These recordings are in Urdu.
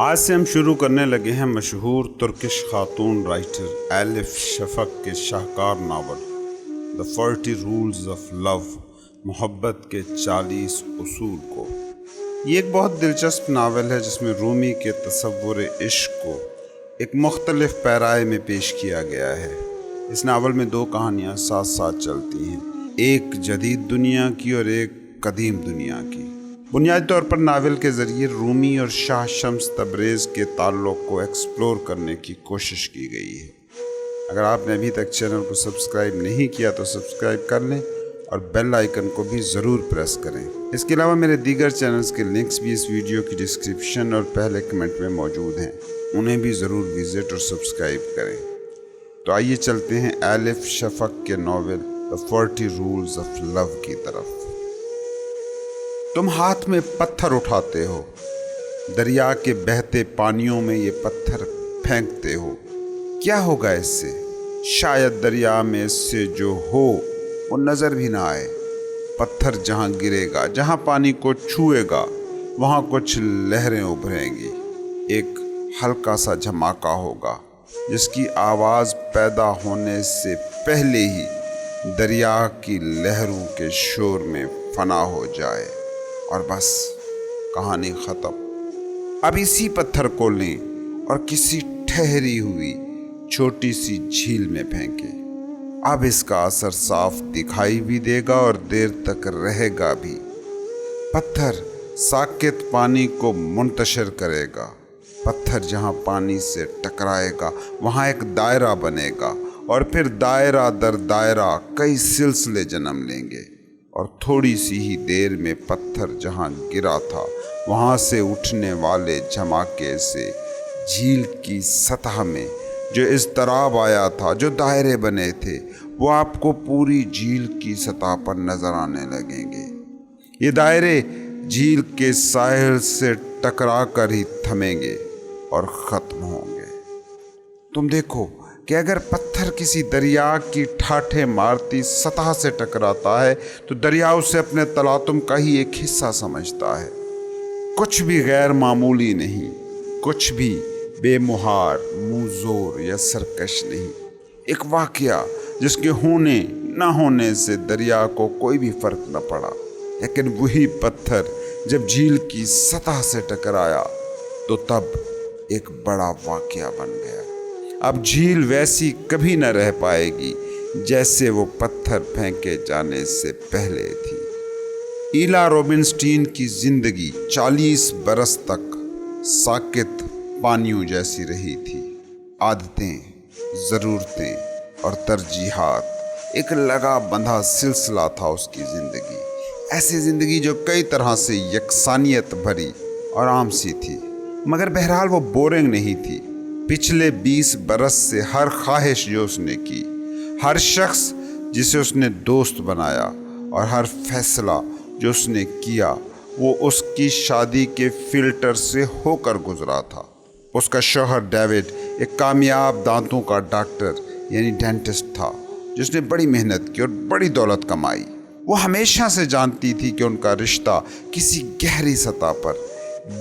آج سے ہم شروع کرنے لگے ہیں مشہور ترکش خاتون رائٹر ایلف شفق کے شاہکار novel the 40 rules of love, محبت کے 40 اصول کو۔ یہ ایک بہت دلچسپ ناول ہے جس میں رومی کے تصور عشق کو ایک مختلف پیرائے میں پیش کیا گیا ہے۔ اس ناول میں دو کہانیاں ساتھ ساتھ چلتی ہیں، ایک جدید دنیا کی اور ایک قدیم دنیا کی۔ بنیادی طور پر ناول کے ذریعے رومی اور شاہ شمس تبریز کے تعلق کو ایکسپلور کرنے کی کوشش کی گئی ہے۔ اگر آپ نے ابھی تک چینل کو سبسکرائب نہیں کیا تو سبسکرائب کر لیں اور بیل آئیکن کو بھی ضرور پریس کریں۔ اس کے علاوہ میرے دیگر چینلز کے لنکس بھی اس ویڈیو کی ڈسکرپشن اور پہلے کمنٹ میں موجود ہیں، انہیں بھی ضرور وزٹ اور سبسکرائب کریں۔ تو آئیے چلتے ہیں ایلف شفق کے novel the 40 rules of love کی طرف۔ تم ہاتھ میں پتھر اٹھاتے ہو، دریا کے بہتے پانیوں میں یہ پتھر پھینکتے ہو، کیا ہوگا اس سے؟ شاید دریا میں اس سے جو ہو وہ نظر بھی نہ آئے۔ پتھر جہاں گرے گا، جہاں پانی کو چھوئے گا، وہاں کچھ لہریں ابھریں گی، ایک ہلکا سا جھماکا ہوگا جس کی آواز پیدا ہونے سے پہلے ہی دریا کی لہروں کے شور میں فنا ہو جائے، اور بس کہانی ختم۔ اب اسی پتھر کو لیں اور کسی ٹھہری ہوئی چھوٹی سی جھیل میں پھینکیں۔ اب اس کا اثر صاف دکھائی بھی دے گا اور دیر تک رہے گا بھی۔ پتھر ساکت پانی کو منتشر کرے گا، پتھر جہاں پانی سے ٹکرائے گا وہاں ایک دائرہ بنے گا، اور پھر دائرہ در دائرہ کئی سلسلے جنم لیں گے، اور تھوڑی سی ہی دیر میں پتھر جہاں گرا تھا وہاں سے اٹھنے والے جھماکے سے جھیل کی سطح میں جو اضطراب آیا تھا، جو دائرے بنے تھے، وہ آپ کو پوری جھیل کی سطح پر نظر آنے لگیں گے۔ یہ دائرے جھیل کے ساحل سے ٹکرا کر ہی تھمیں گے اور ختم ہوں گے۔ تم دیکھو کہ اگر پتھر کسی دریا کی ٹھاٹھیں مارتی سطح سے ٹکراتا ہے تو دریا اسے اپنے تلاطم کا ہی ایک حصہ سمجھتا ہے۔ کچھ بھی غیر معمولی نہیں، کچھ بھی بے مہار، موزور یا سرکش نہیں، ایک واقعہ جس کے ہونے نہ ہونے سے دریا کو کوئی بھی فرق نہ پڑا۔ لیکن وہی پتھر جب جھیل کی سطح سے ٹکرایا تو تب ایک بڑا واقعہ بن گیا۔ اب جھیل ویسی کبھی نہ رہ پائے گی جیسے وہ پتھر پھینکے جانے سے پہلے تھی۔ ایلا روبنسٹین کی زندگی 40 برس تک ساکت پانیوں جیسی رہی تھی۔ عادتیں، ضرورتیں اور ترجیحات ایک لگا بندھا سلسلہ تھا اس کی زندگی، ایسی زندگی جو کئی طرح سے یکسانیت بھری اور عام سی تھی، مگر بہرحال وہ بورنگ نہیں تھی۔ پچھلے 20 برس سے ہر خواہش جو اس نے کی، ہر شخص جسے اس نے دوست بنایا، اور ہر فیصلہ جو اس نے کیا، وہ اس کی شادی کے فلٹر سے ہو کر گزرا تھا۔ اس کا شوہر ڈیوڈ ایک کامیاب دانتوں کا ڈاکٹر یعنی ڈینٹسٹ تھا جس نے بڑی محنت کی اور بڑی دولت کمائی۔ وہ ہمیشہ سے جانتی تھی کہ ان کا رشتہ کسی گہری سطح پر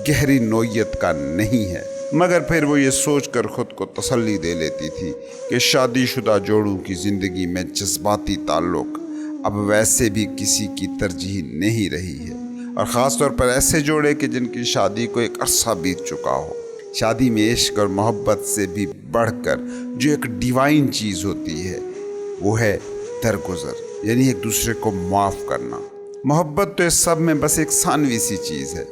گہری نوعیت کا نہیں ہے، مگر پھر وہ یہ سوچ کر خود کو تسلی دے لیتی تھی کہ شادی شدہ جوڑوں کی زندگی میں جذباتی تعلق اب ویسے بھی کسی کی ترجیح نہیں رہی ہے، اور خاص طور پر ایسے جوڑے کہ جن کی شادی کو ایک عرصہ بیت چکا ہو۔ شادی میں عشق اور محبت سے بھی بڑھ کر جو ایک ڈیوائن چیز ہوتی ہے وہ ہے درگزر، یعنی ایک دوسرے کو معاف کرنا۔ محبت تو اس سب میں بس ایک ثانوی سی چیز ہے۔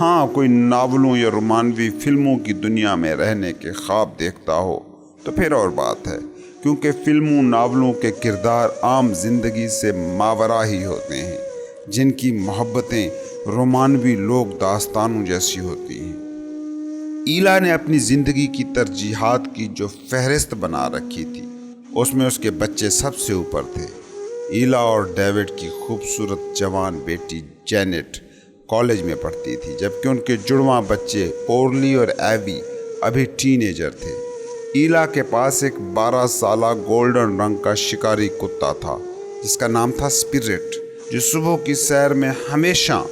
ہاں، کوئی ناولوں یا رومانوی فلموں کی دنیا میں رہنے کے خواب دیکھتا ہو تو پھر اور بات ہے، کیونکہ فلموں ناولوں کے کردار عام زندگی سے ماورا ہی ہوتے ہیں، جن کی محبتیں رومانوی لوک داستانوں جیسی ہوتی ہیں۔ ایلا نے اپنی زندگی کی ترجیحات کی جو فہرست بنا رکھی تھی اس میں اس کے بچے سب سے اوپر تھے۔ ایلا اور ڈیوڈ کی خوبصورت جوان بیٹی جینٹ کالج میں پڑھتی تھی، جبکہ ان کے جڑواں بچے اورلی اور ایوی ابھی ٹین ایجر تھے۔ ایلا کے پاس ایک 12 سالہ گولڈن رنگ کا شکاری کتا تھا جس کا نام تھا اسپرٹ، جو صبح کی سیر میں ہمیشہ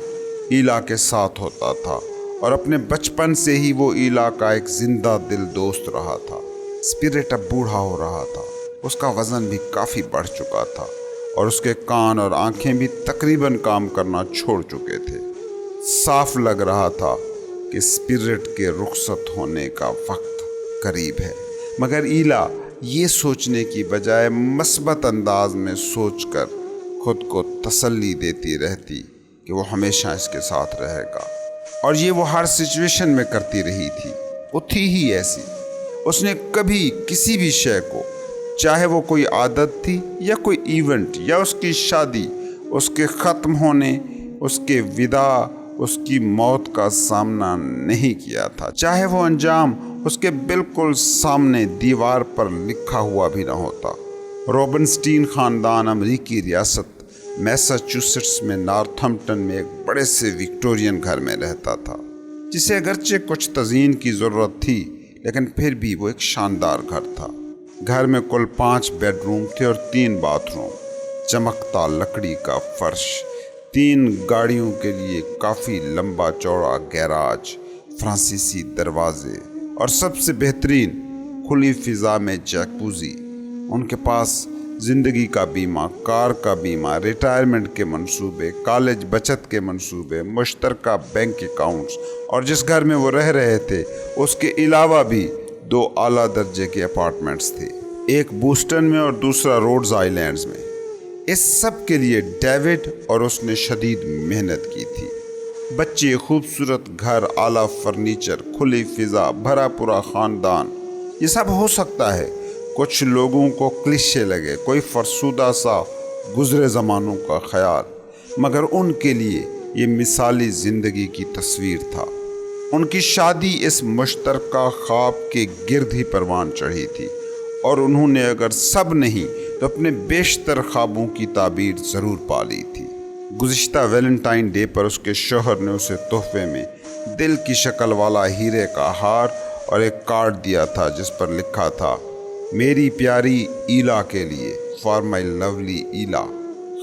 ایلا کے ساتھ ہوتا تھا اور اپنے بچپن سے ہی وہ ایلا کا ایک زندہ دل دوست رہا تھا۔ اسپرٹ اب بوڑھا ہو رہا تھا، اس کا وزن بھی کافی بڑھ چکا تھا اور اس کے کان اور آنکھیں بھی تقریباً کام کرنا چھوڑ چکے تھے۔ صاف لگ رہا تھا کہ اسپرٹ کے رخصت ہونے کا وقت قریب ہے، مگر ایلا یہ سوچنے کی بجائے مثبت انداز میں سوچ کر خود کو تسلی دیتی رہتی کہ وہ ہمیشہ اس کے ساتھ رہے گا، اور یہ وہ ہر سچویشن میں کرتی رہی تھی۔ وہ تھی ہی ایسی، اس نے کبھی کسی بھی شے کو، چاہے وہ کوئی عادت تھی یا کوئی ایونٹ یا اس کی شادی، اس کے ختم ہونے، اس کے وداع، اس کی موت کا سامنا نہیں کیا تھا، چاہے وہ انجام اس کے بالکل سامنے دیوار پر لکھا ہوا بھی نہ ہوتا۔ روبنسٹین خاندان امریکی ریاست میساچوسیٹس میں نارتھمپٹن میں ایک بڑے سے وکٹورین گھر میں رہتا تھا، جسے اگرچہ کچھ تزئین کی ضرورت تھی، لیکن پھر بھی وہ ایک شاندار گھر تھا۔ گھر میں کل 5 بیڈ روم تھے اور 3 باتھ روم، چمکتا لکڑی کا فرش، 3 گاڑیوں کے لیے کافی لمبا چوڑا گیراج، فرانسیسی دروازے اور سب سے بہترین کھلی فضا میں جیکوزی۔ ان کے پاس زندگی کا بیمہ، کار کا بیمہ، ریٹائرمنٹ کے منصوبے، کالج بچت کے منصوبے، مشترکہ بینک اکاؤنٹس، اور جس گھر میں وہ رہ رہے تھے اس کے علاوہ بھی 2 اعلیٰ درجے کے اپارٹمنٹس تھے، ایک بوسٹن میں اور دوسرا روڈز آئی لینڈز میں۔ اس سب کے لیے ڈیوڈ اور اس نے شدید محنت کی تھی۔ بچے، خوبصورت گھر، اعلیٰ فرنیچر، کھلی فضا، بھرا پورا خاندان، یہ سب ہو سکتا ہے کچھ لوگوں کو کلیشے لگے، کوئی فرسودہ سا گزرے زمانوں کا خیال، مگر ان کے لیے یہ مثالی زندگی کی تصویر تھا۔ ان کی شادی اس مشترکہ خواب کے گرد ہی پروان چڑھی تھی، اور انہوں نے اگر سب نہیں تو اپنے بیشتر خوابوں کی تعبیر ضرور پا لی تھی۔ گزشتہ ویلنٹائن ڈے پر اس کے شوہر نے اسے تحفے میں دل کی شکل والا ہیرے کا ہار اور ایک کارڈ دیا تھا جس پر لکھا تھا، میری پیاری ایلا کے لیے، فار مائی لولی ایلا،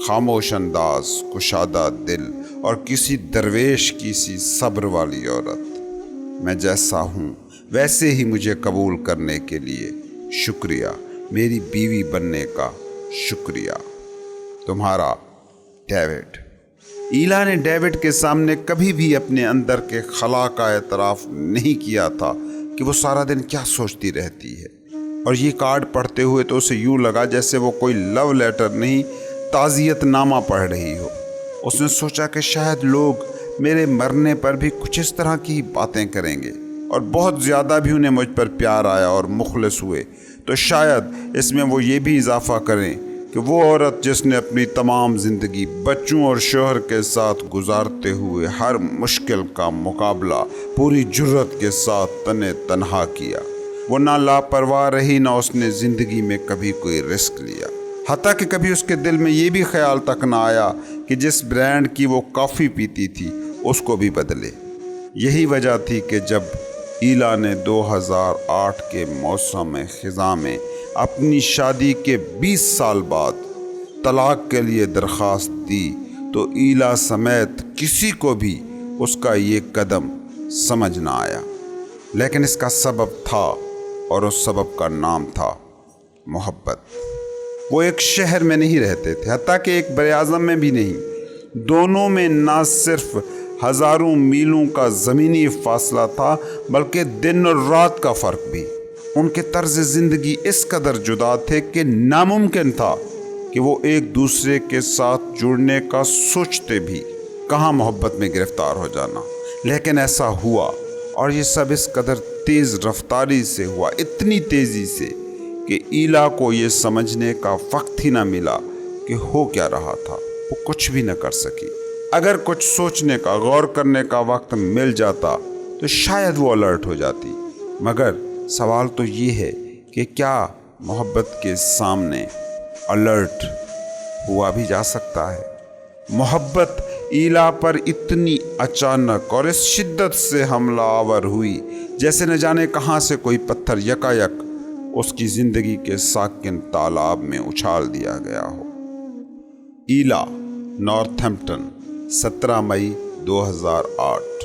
خاموش انداز، کشادہ دل اور کسی درویش کی سی صبر والی عورت، میں جیسا ہوں ویسے ہی مجھے قبول کرنے کے لیے شکریہ، میری بیوی بننے کا شکریہ، تمہارا ڈیوڈ۔ ایلا نے ڈیوڈ کے سامنے کبھی بھی اپنے اندر کے خلا کا اعتراف نہیں کیا تھا کہ وہ سارا دن کیا سوچتی رہتی ہے، اور یہ کارڈ پڑھتے ہوئے تو اسے یوں لگا جیسے وہ کوئی لو لیٹر نہیں، تعزیت نامہ پڑھ رہی ہو۔ اس نے سوچا کہ شاید لوگ میرے مرنے پر بھی کچھ اس طرح کی باتیں کریں گے، اور بہت زیادہ بھی انہیں مجھ پر پیار آیا اور مخلص ہوئے تو شاید اس میں وہ یہ بھی اضافہ کریں کہ وہ عورت جس نے اپنی تمام زندگی بچوں اور شوہر کے ساتھ گزارتے ہوئے ہر مشکل کا مقابلہ پوری جرت کے ساتھ تنے تنہا کیا، وہ نہ لاپرواہ رہی، نہ اس نے زندگی میں کبھی کوئی رسک لیا، حتیٰ کہ کبھی اس کے دل میں یہ بھی خیال تک نہ آیا کہ جس برانڈ کی وہ کافی پیتی تھی اس کو بھی بدلے۔ یہی وجہ تھی کہ جب ایلا نے 2008 کے موسم خزاں میں اپنی شادی کے 20 سال بعد طلاق کے لیے درخواست دی تو ایلا سمیت کسی کو بھی اس کا یہ قدم سمجھ نہ آیا، لیکن اس کا سبب تھا، اور اس سبب کا نام تھا محبت۔ وہ ایک شہر میں نہیں رہتے تھے، حتیٰ کہ ایک براعظم میں بھی نہیں، دونوں میں نہ صرف ہزاروں میلوں کا زمینی فاصلہ تھا بلکہ دن اور رات کا فرق بھی۔ ان کے طرز زندگی اس قدر جدا تھے کہ ناممکن تھا کہ وہ ایک دوسرے کے ساتھ جڑنے کا سوچتے بھی، کہاں محبت میں گرفتار ہو جانا۔ لیکن ایسا ہوا، اور یہ سب اس قدر تیز رفتاری سے ہوا، اتنی تیزی سے کہ ایلا کو یہ سمجھنے کا وقت ہی نہ ملا کہ ہو کیا رہا تھا۔ وہ کچھ بھی نہ کر سکی۔ اگر کچھ سوچنے کا، غور کرنے کا وقت مل جاتا تو شاید وہ الرٹ ہو جاتی، مگر سوال تو یہ ہے کہ کیا محبت کے سامنے الرٹ ہوا بھی جا سکتا ہے؟ محبت ایلا پر اتنی اچانک اور اس شدت سے حملہ آور ہوئی جیسے نہ جانے کہاں سے کوئی پتھر یکایک اس کی زندگی کے ساکن تالاب میں اچھال دیا گیا ہو۔ ایلا، نارتھمپٹن، 17 مئی 2008۔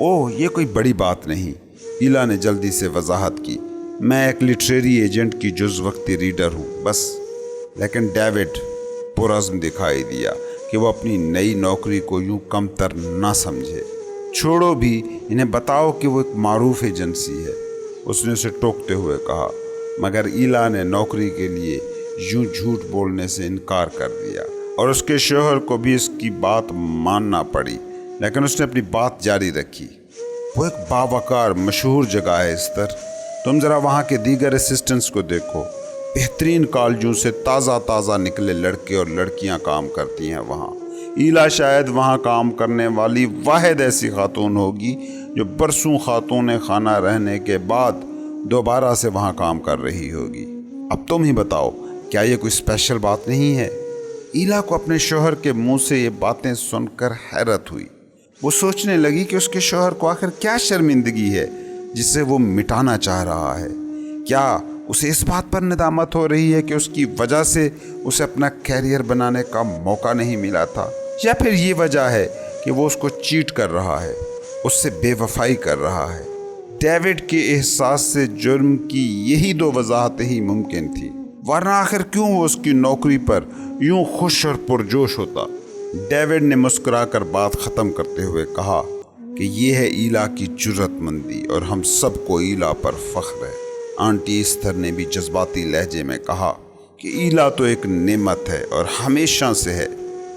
اوہ یہ کوئی بڑی بات نہیں، ایلا نے جلدی سے وضاحت کی، میں ایک لٹریری ایجنٹ کی جز وقتی ریڈر ہوں بس۔ لیکن ڈیوڈ پرعزم دکھائی دیا کہ وہ اپنی نئی نوکری کو یوں کم تر نہ سمجھے۔ چھوڑو بھی، انہیں بتاؤ کہ وہ ایک معروف ایجنسی ہے، اس نے اسے ٹوکتے ہوئے کہا، مگر ایلا نے نوکری کے لیے یوں جھوٹ بولنے سے انکار کر دیا اور اس کے شوہر کو بھی اس کی بات ماننا پڑی، لیکن اس نے اپنی بات جاری رکھی۔ وہ ایک باوقار مشہور جگہ ہے استر، تم ذرا وہاں کے دیگر اسسٹنٹس کو دیکھو، بہترین کالجوں سے تازہ نکلے لڑکے اور لڑکیاں کام کرتی ہیں وہاں۔ ایلا شاید وہاں کام کرنے والی واحد ایسی خاتون ہوگی جو برسوں خاتون خانہ رہنے کے بعد دوبارہ سے وہاں کام کر رہی ہوگی۔ اب تم ہی بتاؤ، کیا یہ کوئی اسپیشل بات نہیں ہے؟ ایلا کو اپنے شوہر کے منہ سے یہ باتیں سن کر حیرت ہوئی۔ وہ سوچنے لگی کہ اس کے شوہر کو آخر کیا شرمندگی ہے جسے وہ مٹانا چاہ رہا ہے۔ کیا اسے اس بات پر ندامت ہو رہی ہے کہ اس کی وجہ سے اسے اپنا کیریئر بنانے کا موقع نہیں ملا تھا، یا پھر یہ وجہ ہے کہ وہ اس کو چیٹ کر رہا ہے، اس سے بے وفائی کر رہا ہے؟ ڈیوڈ کے احساس سے جرم کی یہی دو وضاحتیں ہی ممکن تھی، ورنہ آخر کیوں وہ اس کی نوکری پر یوں خوش اور پرجوش ہوتا؟ ڈیوڈ نے مسکرا کر بات ختم کرتے ہوئے کہا کہ یہ ہے ایلا کی جرأت مندی اور ہم سب کو ایلا پر فخر ہے۔ آنٹی استر نے بھی جذباتی لہجے میں کہا کہ ایلا تو ایک نعمت ہے اور ہمیشہ سے ہے۔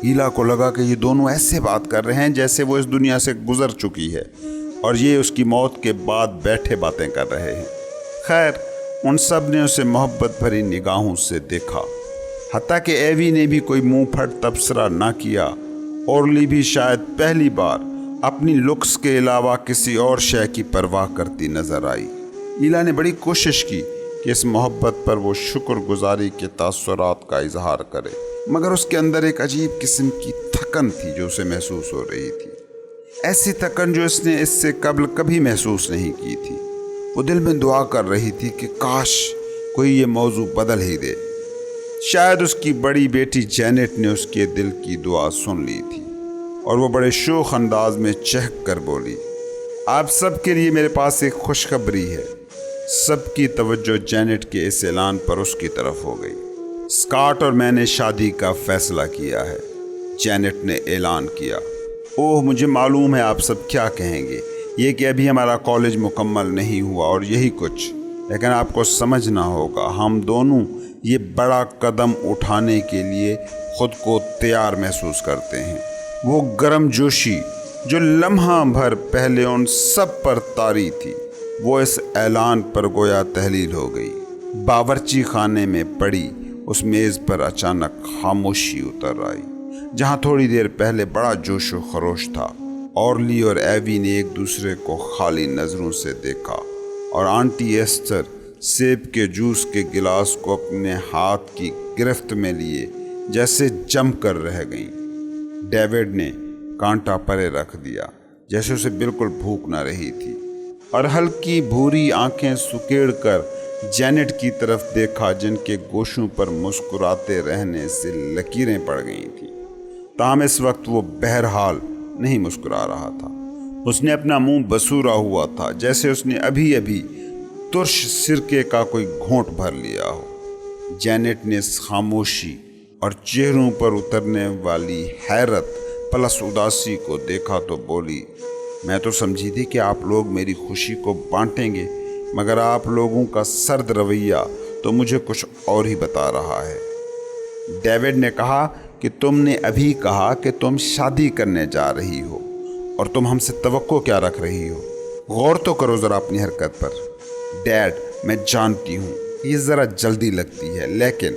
ایلا کو لگا کہ یہ دونوں ایسے بات کر رہے ہیں جیسے وہ اس دنیا سے گزر چکی ہے اور یہ اس کی موت کے بعد بیٹھے باتیں کر رہے ہیں۔ خیر، ان سب نے اسے محبت بھری نگاہوں سے دیکھا، حتیٰ کہ ایوی نے بھی کوئی منہ پھٹ تبصرہ نہ کیا۔ اورلی بھی شاید پہلی بار اپنی لکس کے علاوہ کسی اور شے کی پرواہ کرتی نظر آئی۔ ایلا نے بڑی کوشش کی کہ اس محبت پر وہ شکر گزاری کے تاثرات کا اظہار کرے، مگر اس کے اندر ایک عجیب قسم کی تھکن تھی جو اسے محسوس ہو رہی تھی، ایسی تھکن جو اس نے اس سے قبل کبھی محسوس نہیں کی تھی۔ وہ دل میں دعا کر رہی تھی کہ کاش کوئی یہ موضوع بدل ہی دے۔ شاید اس کی بڑی بیٹی جینٹ نے اس کے دل کی دعا سن لی تھی اور وہ بڑے شوخ انداز میں چہک کر بولی، آپ سب کے لیے میرے پاس ایک خوشخبری ہے۔ سب کی توجہ جینٹ کے اس اعلان پر اس کی طرف ہو گئی۔ اسکاٹ اور میں نے شادی کا فیصلہ کیا ہے، جینٹ نے اعلان کیا۔ اوہ مجھے معلوم ہے آپ سب کیا کہیں گے، یہ کہ ابھی ہمارا کالج مکمل نہیں ہوا اور یہی کچھ، لیکن آپ کو سمجھنا ہوگا ہم دونوں یہ بڑا قدم اٹھانے کے لیے خود کو تیار محسوس کرتے ہیں۔ وہ گرم جوشی جو لمحہ بھر پہلے ان سب پر طاری تھی، وہ اس اعلان پر گویا تحلیل ہو گئی۔ باورچی خانے میں پڑی اس میز پر اچانک خاموشی اتر آئی، جہاں تھوڑی دیر پہلے بڑا جوش و خروش تھا۔ اورلی اور ایوی نے ایک دوسرے کو خالی نظروں سے دیکھا اور آنٹی ایسٹر سیب کے جوس کے گلاس کو اپنے ہاتھ کی گرفت میں لیے جیسے جم کر رہ گئیں۔ ڈیوڈ نے کانٹا پرے رکھ دیا جیسے اسے بالکل بھوک نہ رہی تھی، اور ہلکی بھوری آنکھیں سکیڑ کر جینٹ کی طرف دیکھا جن کے گوشوں پر مسکراتے رہنے سے لکیریں پڑ گئی تھیں۔ تاہم اس وقت وہ بہرحال نہیں مسکرا رہا تھا، اس نے اپنا منہ بسورا ہوا تھا جیسے اس نے ابھی ابھی ترش سرکے کا کوئی گھونٹ بھر لیا ہو۔ جینٹ نے اس خاموشی اور چہروں پر اترنے والی حیرت پلس اداسی کو دیکھا تو بولی، میں تو سمجھی تھی کہ آپ لوگ میری خوشی کو بانٹیں گے، مگر آپ لوگوں کا سرد رویہ تو مجھے کچھ اور ہی بتا رہا ہے۔ ڈیوڈ نے کہا کہ تم نے ابھی کہا کہ تم شادی کرنے جا رہی ہو اور تم ہم سے توقع کیا رکھ رہی ہو؟ غور تو کرو ذرا اپنی حرکت پر۔ ڈیڈ، میں جانتی ہوں یہ ذرا جلدی لگتی ہے، لیکن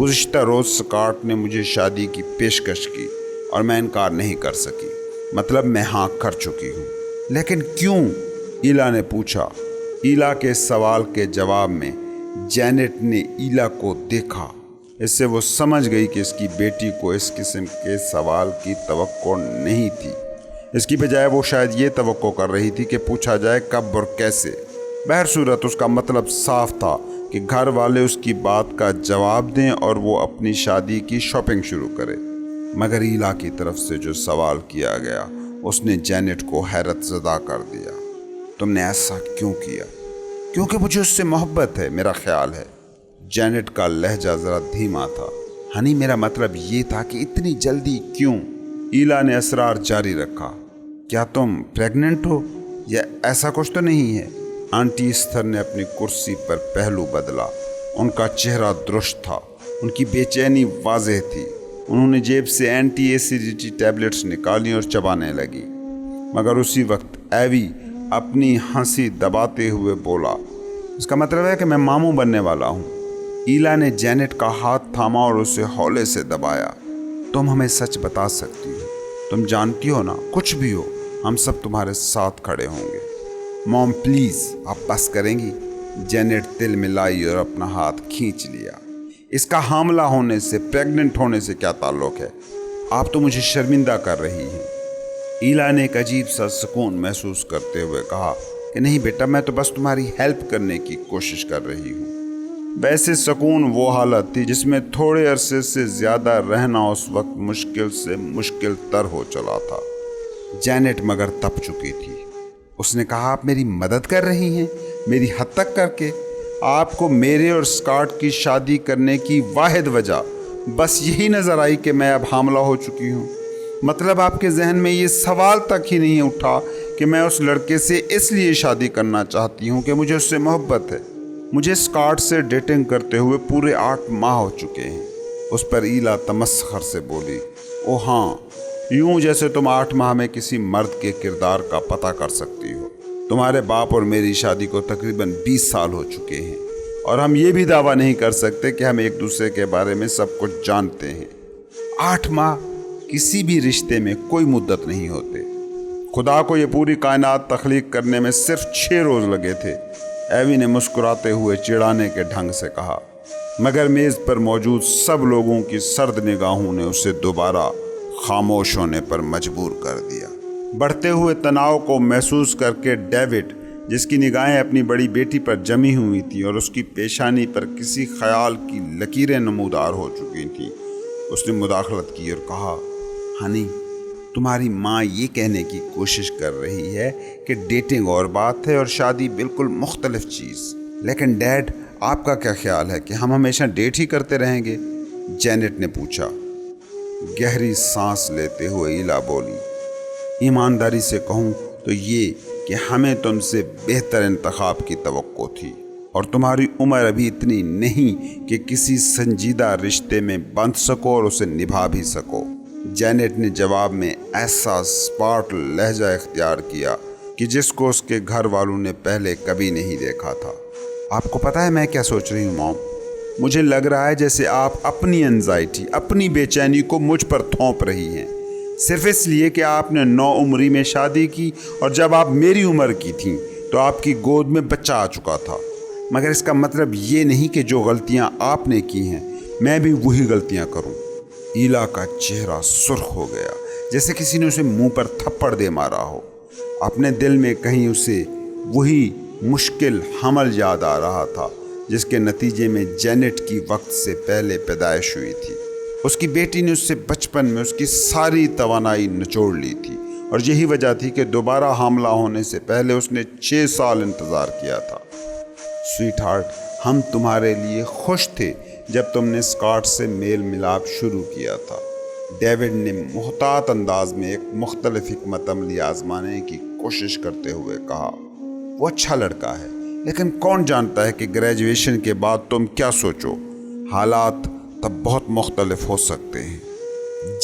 گزشتہ روز اسکاٹ نے مجھے شادی کی پیشکش کی اور میں انکار نہیں کر سکی، مطلب میں ہاں کر چکی ہوں۔ لیکن کیوں؟ ایلا نے پوچھا۔ ایلا کے سوال کے جواب میں جینٹ نے ایلا کو دیکھا، اس سے وہ سمجھ گئی کہ اس کی بیٹی کو اس قسم کے سوال کی توقع نہیں تھی۔ اس کی بجائے وہ شاید یہ توقع کر رہی تھی کہ پوچھا جائے کب اور کیسے۔ بہر صورت اس کا مطلب صاف تھا کہ گھر والے اس کی بات کا جواب دیں اور وہ اپنی شادی کی شاپنگ شروع کرے۔ مگر ایلا کی طرف سے جو سوال کیا گیا اس نے جینٹ کو حیرت زدہ کر دیا۔ تم نے ایسا کیوں کیا؟ کیونکہ مجھے اس سے محبت ہے، میرا خیال ہے۔ جینٹ کا لہجہ ذرا دھیما تھا۔ ہنی، میرا مطلب یہ تھا کہ اتنی جلدی کیوں؟ ایلا نے اسرار جاری رکھا۔ کیا تم پریگننٹ ہو یا ایسا کچھ تو نہیں ہے؟ آنٹی استھر نے اپنی کرسی پر پہلو بدلا۔ ان کا چہرہ درست تھا، ان کی بے چینی واضح تھی۔ انہوں نے جیب سے اینٹی ایسیڈیٹی ٹیبلٹس نکالی اور چبانے لگی، مگر اسی وقت ایوی اپنی ہنسی دباتے ہوئے بولا، اس کا مطلب ہے کہ میں ماموں بننے والا ہوں۔ ایلا نے جینٹ کا ہاتھ تھاما اور اسے ہولے سے دبایا۔ تم ہمیں سچ بتا سکتی ہو، تم جانتی ہو نا، کچھ بھی ہو ہم سب تمہارے ساتھ کھڑے ہوں گے۔ موم پلیز، آپ بس کریں گی؟ جینٹ تل ملائی اور اپنا ہاتھ کھینچ لیا۔ اس کا حاملہ ہونے سے، پریگننٹ ہونے سے کیا تعلق ہے؟ آپ تو مجھے شرمندہ کر رہی ہیں۔ ایلا نے ایک عجیب سا سکون محسوس کرتے ہوئے کہا کہ نہیں بیٹا، میں تو بس تمہاری ہیلپ کرنے کی کوشش کر رہی ہوں۔ ویسے سکون وہ حالت تھی جس میں تھوڑے عرصے سے زیادہ رہنا اس وقت مشکل سے مشکل تر ہو چلا تھا۔ جینٹ مگر تپ چکی تھی۔ اس نے کہا، آپ میری مدد کر رہی ہیں؟ میری حد تک کر کے؟ آپ کو میرے اور اسکاٹ کی شادی کرنے کی واحد وجہ بس یہی نظر آئی کہ میں اب حاملہ ہو چکی ہوں؟ مطلب آپ کے ذہن میں یہ سوال تک ہی نہیں اٹھا کہ میں اس لڑکے سے اس لیے شادی کرنا چاہتی ہوں کہ مجھے اس سے محبت ہے؟ مجھے اسکاٹ سے ڈیٹنگ کرتے ہوئے پورے 8 ماہ ہو چکے ہیں۔ اس پر ایلا تمسخر سے بولی، او ہاں، یوں جیسے تم 8 ماہ میں کسی مرد کے کردار کا پتہ کر سکتی ہو۔ تمہارے باپ اور میری شادی کو تقریباً 20 سال ہو چکے ہیں، اور ہم یہ بھی دعویٰ نہیں کر سکتے کہ ہم ایک دوسرے کے بارے میں سب کچھ جانتے ہیں۔ 8 ماہ کسی بھی رشتے میں کوئی مدت نہیں ہوتے۔ خدا کو یہ پوری کائنات تخلیق کرنے میں صرف 6 روز لگے تھے، ایوی نے مسکراتے ہوئے چڑانے کے ڈھنگ سے کہا، مگر میز پر موجود سب لوگوں کی سرد نگاہوں نے اسے دوبارہ خاموش ہونے پر مجبور کر دیا۔ بڑھتے ہوئے تناؤ کو محسوس کر کے ڈیوڈ، جس کی نگاہیں اپنی بڑی بیٹی پر جمی ہوئی تھیں اور اس کی پیشانی پر کسی خیال کی لکیریں نمودار ہو چکی تھیں، اس نے مداخلت کی اور کہا، ہنی، تمہاری ماں یہ کہنے کی کوشش کر رہی ہے کہ ڈیٹنگ اور بات ہے اور شادی بالکل مختلف چیز۔ لیکن ڈیڈ، آپ کا کیا خیال ہے کہ ہم ہمیشہ ڈیٹ ہی کرتے رہیں گے؟ جینٹ نے پوچھا۔ گہری سانس لیتے ہوئے ایلا بولی، ایمانداری سے کہوں تو یہ کہ ہمیں تم سے بہتر انتخاب کی توقع تھی، اور تمہاری عمر ابھی اتنی نہیں کہ کسی سنجیدہ رشتے میں بندھ سکو اور اسے نبھا بھی سکو۔ جینٹ نے جواب میں ایسا سپاٹ لہجہ اختیار کیا کہ جس کو اس کے گھر والوں نے پہلے کبھی نہیں دیکھا تھا۔ آپ کو پتہ ہے میں کیا سوچ رہی ہوں موم؟ مجھے لگ رہا ہے جیسے آپ اپنی انزائٹی، اپنی بے چینی کو مجھ پر تھوپ رہی ہیں، صرف اس لیے کہ آپ نے 9 عمری میں شادی کی، اور جب آپ میری عمر کی تھیں تو آپ کی گود میں بچہ آ چکا تھا۔ مگر اس کا مطلب یہ نہیں کہ جو غلطیاں آپ نے کی ہیں میں بھی وہی غلطیاں کروں۔ ایلا کا چہرہ سرخ ہو گیا، جیسے کسی نے اسے منہ پر تھپڑ دے مارا ہو۔ اپنے دل میں کہیں اسے وہی مشکل حمل یاد آ رہا تھا جس کے نتیجے میں جینٹ کی وقت سے پہلے پیدائش ہوئی تھی۔ اس کی بیٹی نے اس سے بچپن میں اس کی ساری توانائی نچوڑ لی تھی، اور یہی وجہ تھی کہ دوبارہ حاملہ ہونے سے پہلے اس نے 6 سال انتظار کیا تھا۔ سویٹ ہارٹ، ہم تمہارے لیے خوش تھے جب تم نے اسکاٹ سے میل ملاپ شروع کیا تھا۔ ڈیوڈ نے محتاط انداز میں ایک مختلف حکمت عملی آزمانے کی کوشش کرتے ہوئے کہا، وہ اچھا لڑکا ہے، لیکن کون جانتا ہے کہ گریجویشن کے بعد تم کیا سوچو؟ حالات تب بہت مختلف ہو سکتے ہیں۔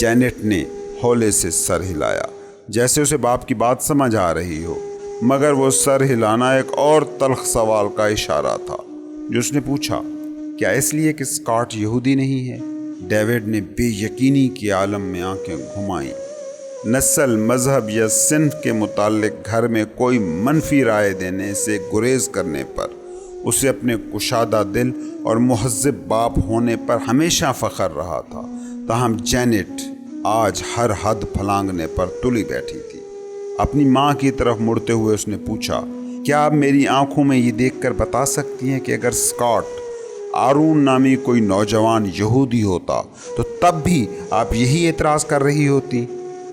جینٹ نے ہولے سے سر ہلایا، جیسے اسے باپ کی بات سمجھ آ رہی ہو، مگر وہ سر ہلانا ایک اور تلخ سوال کا اشارہ تھا جو اس نے پوچھا، کیا اس لیے کہ اسکاٹ یہودی نہیں ہے؟ ڈیوڈ نے بے یقینی کے عالم میں آنکھیں گھمائیں۔ نسل، مذہب یا صنف کے متعلق گھر میں کوئی منفی رائے دینے سے گریز کرنے پر اسے اپنے کشادہ دل اور مہذب باپ ہونے پر ہمیشہ فخر رہا تھا۔ تاہم جینٹ آج ہر حد پھلانگنے پر تلی بیٹھی تھی۔ اپنی ماں کی طرف مڑتے ہوئے اس نے پوچھا، کیا آپ میری آنکھوں میں یہ دیکھ کر بتا سکتی ہیں کہ اگر اسکاٹ آرون نامی کوئی نوجوان یہودی ہوتا تو تب بھی آپ یہی اعتراض کر رہی ہوتی؟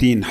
3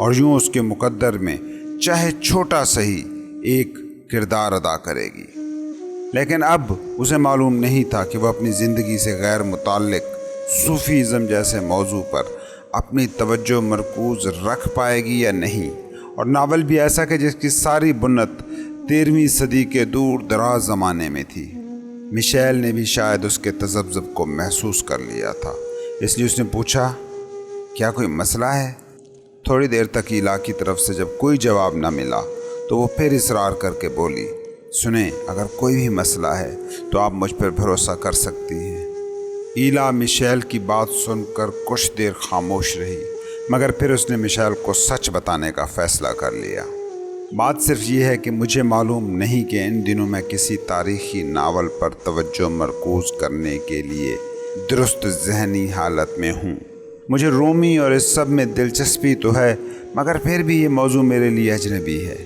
اور یوں اس کے مقدر میں چاہے چھوٹا سہی ایک کردار ادا کرے گی۔ لیکن اب اسے معلوم نہیں تھا کہ وہ اپنی زندگی سے غیر متعلق صوفیزم جیسے موضوع پر اپنی توجہ مرکوز رکھ پائے گی یا نہیں، اور ناول بھی ایسا کہ جس کی ساری بنت 13ویں صدی کے دور دراز زمانے میں تھی۔ مشیل نے بھی شاید اس کے تذبذب کو محسوس کر لیا تھا، اس لیے اس نے پوچھا، کیا کوئی مسئلہ ہے؟ تھوڑی دیر تک ایلا کی طرف سے جب کوئی جواب نہ ملا تو وہ پھر اصرار کر کے بولی، سنیں، اگر کوئی بھی مسئلہ ہے تو آپ مجھ پر بھروسہ کر سکتی ہیں۔ ایلا مشیل کی بات سن کر کچھ دیر خاموش رہی، مگر پھر اس نے مشیل کو سچ بتانے کا فیصلہ کر لیا۔ بات صرف یہ ہے کہ مجھے معلوم نہیں کہ ان دنوں میں کسی تاریخی ناول پر توجہ مرکوز کرنے کے لیے درست ذہنی حالت میں ہوں۔ مجھے رومی اور اس سب میں دلچسپی تو ہے، مگر پھر بھی یہ موضوع میرے لیے اجنبی ہے۔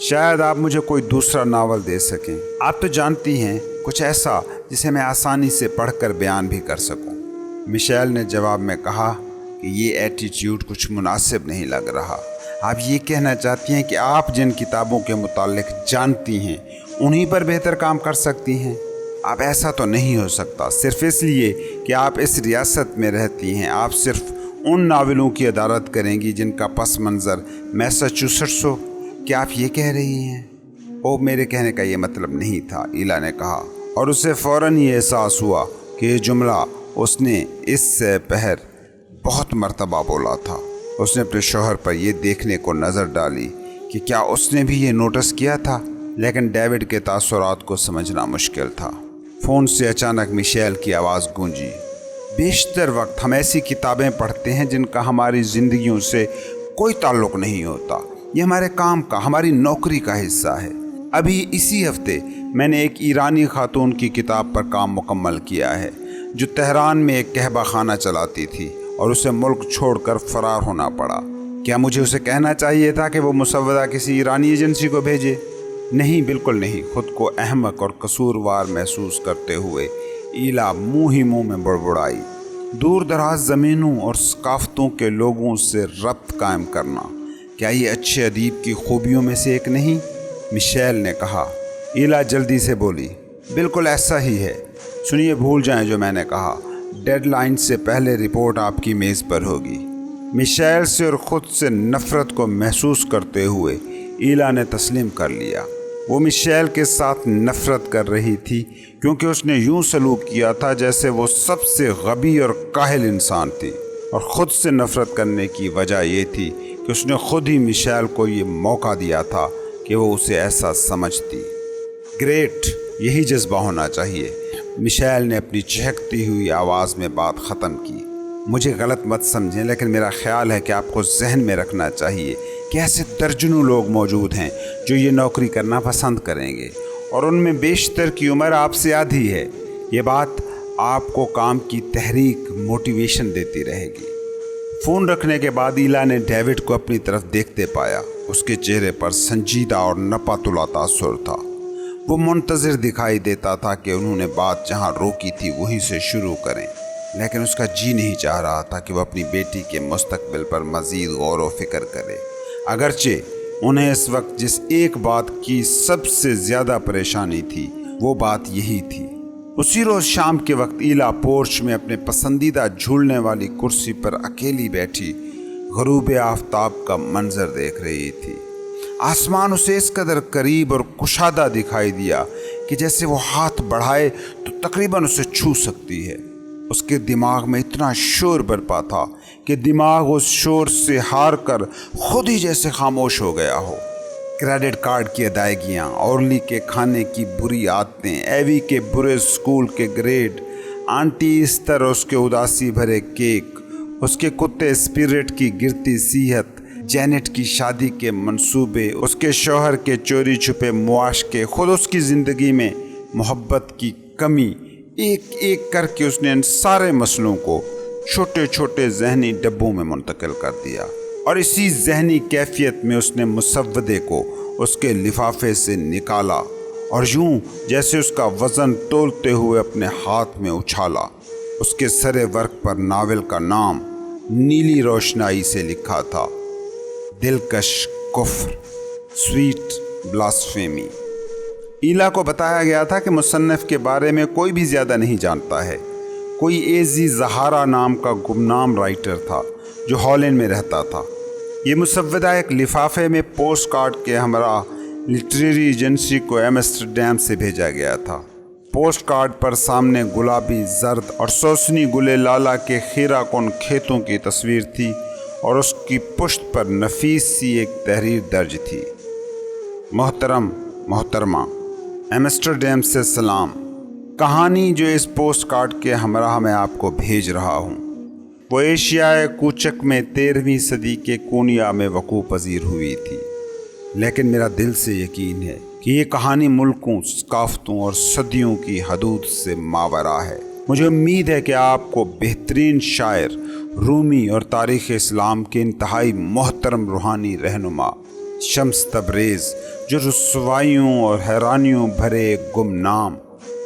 شاید آپ مجھے کوئی دوسرا ناول دے سکیں۔ آپ تو جانتی ہیں، کچھ ایسا جسے میں آسانی سے پڑھ کر بیان بھی کر سکوں۔ مشیل نے جواب میں کہا کہ یہ ایٹیٹیوڈ کچھ مناسب نہیں لگ رہا۔ آپ یہ کہنا چاہتی ہیں کہ آپ جن کتابوں کے متعلق جانتی ہیں انہی پر بہتر کام کر سکتی ہیں؟ اب ایسا تو نہیں ہو سکتا، صرف اس لیے کہ آپ اس ریاست میں رہتی ہیں۔ آپ صرف ان ناولوں کی عدالت کریں گی جن کا پس منظر میساچوسٹس ہو۔ کیا آپ یہ کہہ رہی ہیں؟ او، میرے کہنے کا یہ مطلب نہیں تھا، ایلا نے کہا، اور اسے فوراً یہ احساس ہوا کہ یہ جملہ اس نے اس سے پہر بہت مرتبہ بولا تھا۔ اس نے اپنے شوہر پر یہ دیکھنے کو نظر ڈالی کہ کیا اس نے بھی یہ نوٹس کیا تھا، لیکن ڈیوڈ کے تاثرات کو سمجھنا مشکل تھا۔ فون سے اچانک مشیل کی آواز گونجی، بیشتر وقت ہم ایسی کتابیں پڑھتے ہیں جن کا ہماری زندگیوں سے کوئی تعلق نہیں ہوتا۔ یہ ہمارے کام کا، ہماری نوکری کا حصہ ہے۔ ابھی اسی ہفتے میں نے ایک ایرانی خاتون کی کتاب پر کام مکمل کیا ہے جو تہران میں ایک قہوہ خانہ چلاتی تھی اور اسے ملک چھوڑ کر فرار ہونا پڑا۔ کیا مجھے اسے کہنا چاہیے تھا کہ وہ مسودہ کسی ایرانی ایجنسی کو بھیجے؟ نہیں، بالکل نہیں۔ خود کو احمق اور قصوروار محسوس کرتے ہوئے ایلا منہ ہی منہ میں بڑبڑائی۔ دور دراز زمینوں اور ثقافتوں کے لوگوں سے ربط قائم کرنا، کیا یہ اچھے ادیب کی خوبیوں میں سے ایک نہیں؟ مشیل نے کہا۔ ایلا جلدی سے بولی، بالکل ایسا ہی ہے۔ سنیے، بھول جائیں جو میں نے کہا، ڈیڈ لائن سے پہلے رپورٹ آپ کی میز پر ہوگی۔ مشیل سے اور خود سے نفرت کو محسوس کرتے ہوئے ایلا نے تسلیم کر لیا۔ وہ مشیل کے ساتھ نفرت کر رہی تھی کیونکہ اس نے یوں سلوک کیا تھا جیسے وہ سب سے غبی اور کاہل انسان تھی، اور خود سے نفرت کرنے کی وجہ یہ تھی کہ اس نے خود ہی مشیل کو یہ موقع دیا تھا کہ وہ اسے ایسا سمجھتی۔ گریٹ، یہی جذبہ ہونا چاہیے۔ مشیل نے اپنی چہکتی ہوئی آواز میں بات ختم کی۔ مجھے غلط مت سمجھیں، لیکن میرا خیال ہے کہ آپ کو ذہن میں رکھنا چاہیے کہ ایسے درجنوں لوگ موجود ہیں جو یہ نوکری کرنا پسند کریں گے، اور ان میں بیشتر کی عمر آپ سے آدھی ہے۔ یہ بات آپ کو کام کی تحریک، موٹیویشن دیتی رہے گی۔ فون رکھنے کے بعد ایلا نے ڈیوڈ کو اپنی طرف دیکھتے پایا۔ اس کے چہرے پر سنجیدہ اور نپا تلا تاثر تھا۔ وہ منتظر دکھائی دیتا تھا کہ انہوں نے بات جہاں روکی تھی وہیں سے شروع کریں، لیکن اس کا جی نہیں چاہ رہا تھا کہ وہ اپنی بیٹی کے مستقبل پر مزید غور و فکر کرے، اگرچہ انہیں اس وقت جس ایک بات کی سب سے زیادہ پریشانی تھی وہ بات یہی تھی۔ اسی روز شام کے وقت ایلا پورچ میں اپنے پسندیدہ جھولنے والی کرسی پر اکیلی بیٹھی غروب آفتاب کا منظر دیکھ رہی تھی۔ آسمان اسے اس قدر قریب اور کشادہ دکھائی دیا کہ جیسے وہ ہاتھ بڑھائے تو تقریباً اسے چھو سکتی ہے۔ اس کے دماغ میں اتنا شور برپا تھا کہ دماغ اس شور سے ہار کر خود ہی جیسے خاموش ہو گیا ہو۔ کریڈٹ کارڈ کی ادائیگیاں، اورلی کے کھانے کی بری عادتیں، ایوی کے برے اسکول کے گریڈ، آنٹی ایسٹر اور اس کے اداسی بھرے کیک، اس کے کتے اسپرٹ کی گرتی صحت، جینٹ کی شادی کے منصوبے، اس کے شوہر کے چوری چھپے معاشقے، خود اس کی زندگی میں محبت کی کمی، ایک ایک کر کے اس نے ان سارے مسئلوں کو چھوٹے چھوٹے ذہنی ڈبوں میں منتقل کر دیا، اور اسی ذہنی کیفیت میں اس نے مسودے کو اس کے لفافے سے نکالا اور یوں جیسے اس کا وزن تولتے ہوئے اپنے ہاتھ میں اچھالا۔ اس کے سرے ورق پر ناول کا نام نیلی روشنائی سے لکھا تھا، دلکش کفر، سویٹ بلاسفیمی۔ ایلا کو بتایا گیا تھا کہ مصنف کے بارے میں کوئی بھی زیادہ نہیں جانتا ہے۔ کوئی ایزی زہارا نام کا گمنام رائٹر تھا جو ہالینڈ میں رہتا تھا۔ یہ مسودہ ایک لفافے میں پوسٹ کارڈ کے ہمراہ لٹریری ایجنسی کو ایمسٹرڈیم سے بھیجا گیا تھا۔ پوسٹ کارڈ پر سامنے گلابی، زرد اور سوسنی گلے لالا کے خیرہ کن کھیتوں کی تصویر تھی اور اس کی پشت پر نفیس سی ایک تحریر درج تھی: محترم، محترمہ، ایمسٹرڈیم سے سلام۔ کہانی جو اس پوسٹ کارڈ کے ہمراہ میں آپ کو بھیج رہا ہوں وہ ایشیائے کوچک میں 13ویں صدی کے کونیا میں وقوع پذیر ہوئی تھی، لیکن میرا دل سے یقین ہے کہ یہ کہانی ملکوں، ثقافتوں اور صدیوں کی حدود سے ماورا ہے۔ مجھے امید ہے کہ آپ کو بہترین شاعر رومی اور تاریخ اسلام کے انتہائی محترم روحانی رہنما شمس تبریز، جو رسوائیوں اور حیرانیوں بھرے ایک گمنام